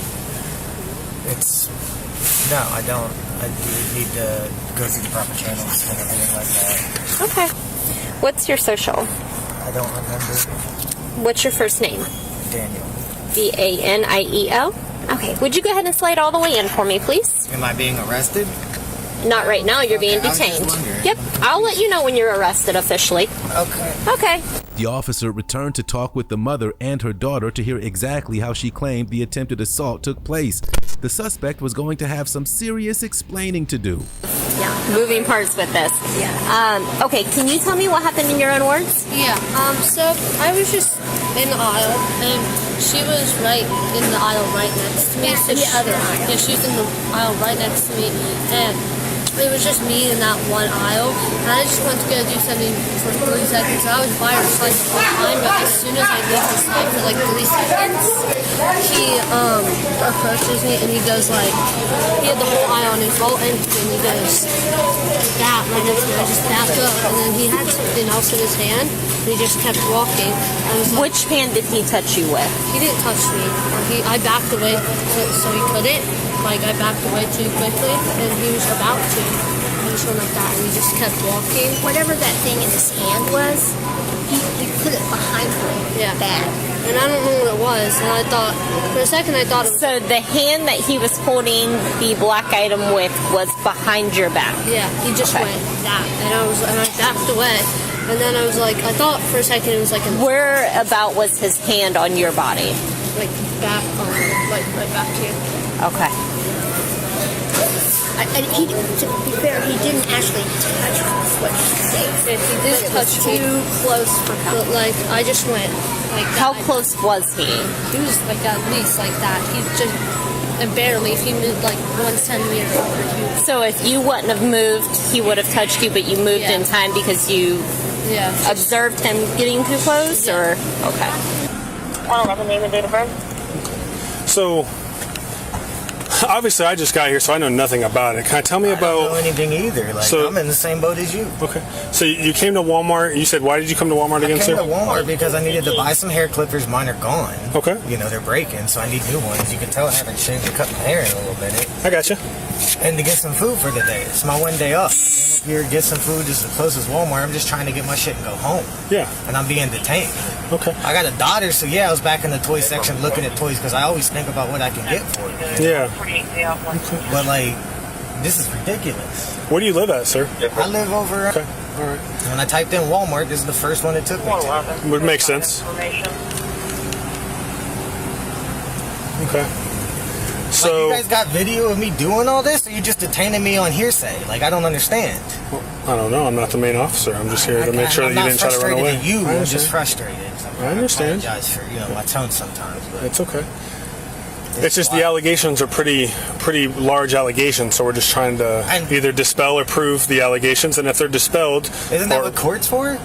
No, I don't. I do need to go through the proper channels and everything like that. Okay. What's your social? I don't remember. What's your first name? Daniel. Daniel. Okay. Would you go ahead and slide all the way in for me, please? Am I being arrested? Not right now. You're being I was just detained. wondering. Yep. I'll let you know when you're arrested officially. Okay. Okay. The officer returned to talk with the mother and her daughter to hear exactly how she claimed the attempted assault took place. The suspect was going to have some serious explaining to do. Yeah. Moving parts with this. Yeah. Okay. Can you tell me what happened in your own words? Yeah. So I was just in the aisle, and she was right in the aisle right next to me. So the other aisle. Yeah, she was in the aisle right next to me, and it was just me in that one aisle. And I just wanted to go do something for 3 seconds. I was by her side the whole time, but as soon as I leave her side for like 3 seconds, he approaches me and he goes like, he had the whole aisle on his all empty, and he goes, that right next to me. I just backed up, and then he had something else in his hand, and he just kept walking. I was like, which hand did he touch you with? He didn't touch me. I backed away so he couldn't. Like, I backed away too quickly, and he was about to. I just went like that, and he just kept walking. Whatever that thing in his hand was, he put it behind her. Yeah. Bad. And I don't know what it was, and I thought, for a second I thought it was... So the hand that he was holding the black item with was behind your back? Yeah, he just went that, and I backed away. And then I was like, I thought for a second it was like... Where about was his hand on your body? Like back, like right back here. Okay. And he, to be fair, he didn't actually touch her, is what she's saying. Yeah, he did touch me. Too close for comfort. But like, I just went like that. How close was he? He was like at least like that. He just, and barely, if he moved like 1 centimeter over. So if you wouldn't have moved, he would have touched you, but you moved in time because you observed him getting too close, or? Okay. I don't have a name and date of birth. So, obviously I just got here, so I know nothing about it. Can I tell me about... I don't know anything either. Like, I'm in the same boat as you. Okay. So you came to Walmart. You said, why did you come to Walmart again, sir? I came to Walmart because I needed to buy some hair clippers. Mine are gone. Okay. You know, they're breaking, so I need new ones. You can tell I haven't shaved or cut my hair in a little minute. I got you. And to get some food for the day. It's my one day off. I came up here, get some food. This is the closest Walmart. I'm just trying to get my shit and go home. Yeah. And I'm being detained. Okay. I got a daughter, so yeah, I was back in the toy section looking at toys because I always think about what I can get for it. Yeah. But like, this is ridiculous. Where do you live at, sir? I live over. Okay. All right. When I typed in Walmart, this is the first one it took me to. Would make sense. Okay. So like, you guys got video of me doing all this, or you just detaining me on hearsay? Like, I don't understand. Well, I don't know. I'm not the main officer. I'm just here to make sure that you didn't try to run away. At you, I'm just frustrated. I understand. I apologize for my tone sometimes. But it's okay. It's just the allegations are pretty large allegations, so we're just trying to either dispel or prove the allegations, and if they're dispelled... Isn't that what court's for?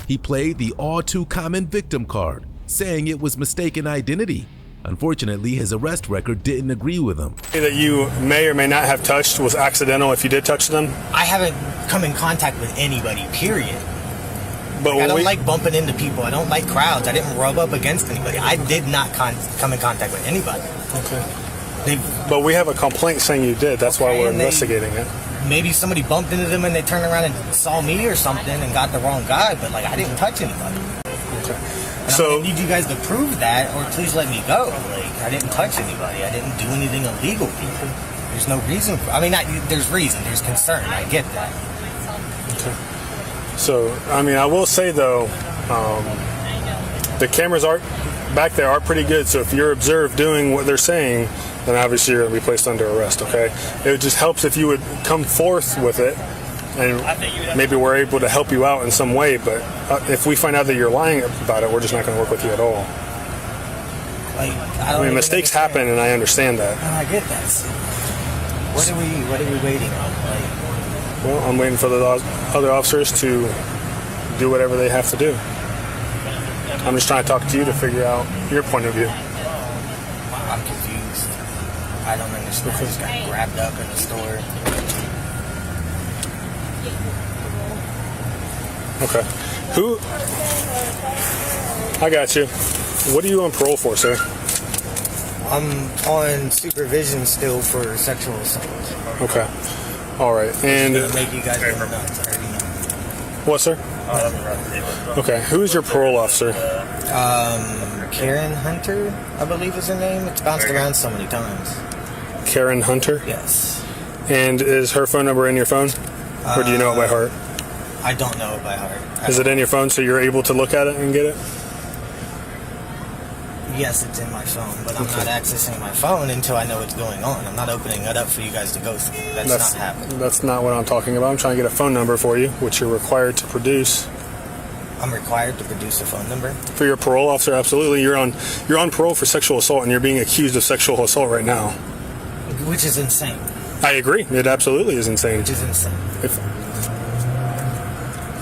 He played the all-too-common victim card, saying it was mistaken identity. Unfortunately, his arrest record didn't agree with him. That you may or may not have touched was accidental if you did touch them? I haven't come in contact with anybody, period. But I don't like bumping into people. I don't like crowds. I didn't rub up against anybody. I did not come in contact with anybody. Okay. But we have a complaint saying you did. That's why we're investigating it. Maybe somebody bumped into them and they turned around and saw me or something and got the wrong guy. But like, I didn't touch anybody. Okay. And so I need you guys to prove that, or please let me go. Like, I didn't touch anybody. I didn't do anything illegal. There's no reason. There's reason. There's concern. I get that. Okay. So, I mean, I will say though, the cameras back there are pretty good. So if you're observed doing what they're saying, then obviously you're going to be placed under arrest, okay? It just helps if you would come forth with it, and maybe we're able to help you out in some way, but if we find out that you're lying about it, we're just not going to work with you at all. Like, I mean, mistakes happen, and I understand that. And I get that. So what are we waiting on? Like, well, I'm waiting for the other officers to do whatever they have to do. I'm just trying to talk to you to figure out your point of view. I'm confused. I don't understand. I just got grabbed up in the store. Okay. Who? I got you. What are you on parole for, sir? I'm on supervision still for sexual assault. Okay. All right. And it's gonna make you guys go nuts. I already know. What, sir? Okay. Who is your parole officer? Karen Hunter, I believe is her name. It's bounced around so many times. Karen Hunter? Yes. And is her phone number in your phone? Or do you know it by heart? I don't know it by heart. Is it in your phone so you're able to look at it and get it? Yes, it's in my phone, but I'm not accessing my phone until I know what's going on. I'm not opening it up for you guys to go through. That's not happening. That's not what I'm talking about. I'm trying to get a phone number for you, which you're required to produce. I'm required to produce a phone number? For your parole officer, absolutely. You're on parole for sexual assault, and you're being accused of sexual assault right now. Which is insane. I agree. It absolutely is insane. Which is insane.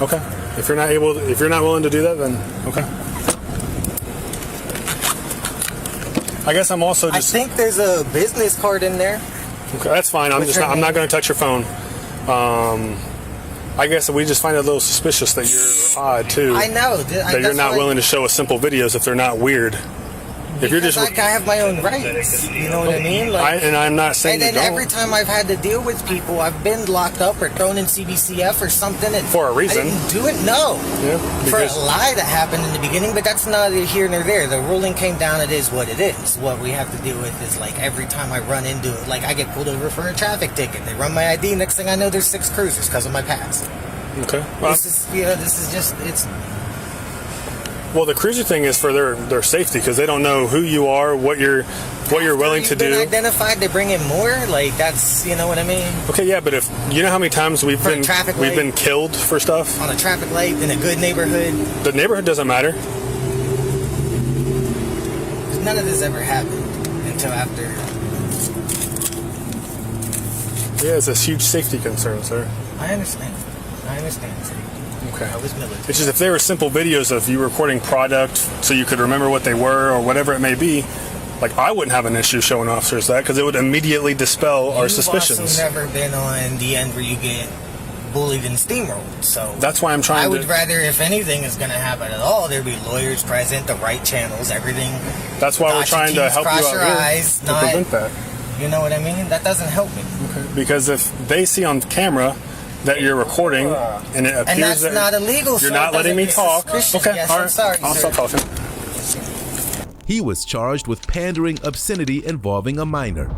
Okay. If you're not willing to do that, then okay. I guess I'm also just. I think there's a business card in there. Okay, that's fine. I'm not going to touch your phone. I guess we just find it a little suspicious that you're odd too. I know that you're not willing to show us simple videos if they're not weird. If you're just, I have my own rights. You know what I mean? Like, and I'm not saying. And then every time I've had to deal with people, I've been locked up or thrown in CBCF or something. And for a reason. I didn't do it. No. Yeah. For a lie that happened in the beginning, but that's neither here nor there. The ruling came down. It is what it is. What we have to deal with is like every time I run into it, like I get pulled over for a traffic ticket. They run my ID. Next thing I know, there's 6 cruisers because of my past. Okay. Well, this is just it's. Well, the cruiser thing is for their safety because they don't know who you are, what you're willing to do. Identified, they bring in more. Like that's, you know what I mean. Okay, yeah, but if you know how many times we've been killed for stuff on a traffic light in a good neighborhood. The neighborhood doesn't matter. None of this ever happened until after. Yeah, it's a huge safety concern, sir. I understand, sir. Okay. I was military. It's just if they were simple videos of you recording product so you could remember what they were or whatever it may be, like I wouldn't have an issue showing officers that because it would immediately dispel our suspicions. You've also never been on the end where you get bullied and steamrolled, so that's why I'm trying. I would rather, if anything is going to happen at all, there be lawyers present, the right channels, everything. That's why we're trying to help you out here eyes, to prevent that. You know what I mean? That doesn't help me. Okay. Because if they see on camera that you're recording and it appears that's not illegal, you're not letting me talk. Okay, yes, all right. I'm sorry, I'll stop talking. He was charged with pandering obscenity involving a minor.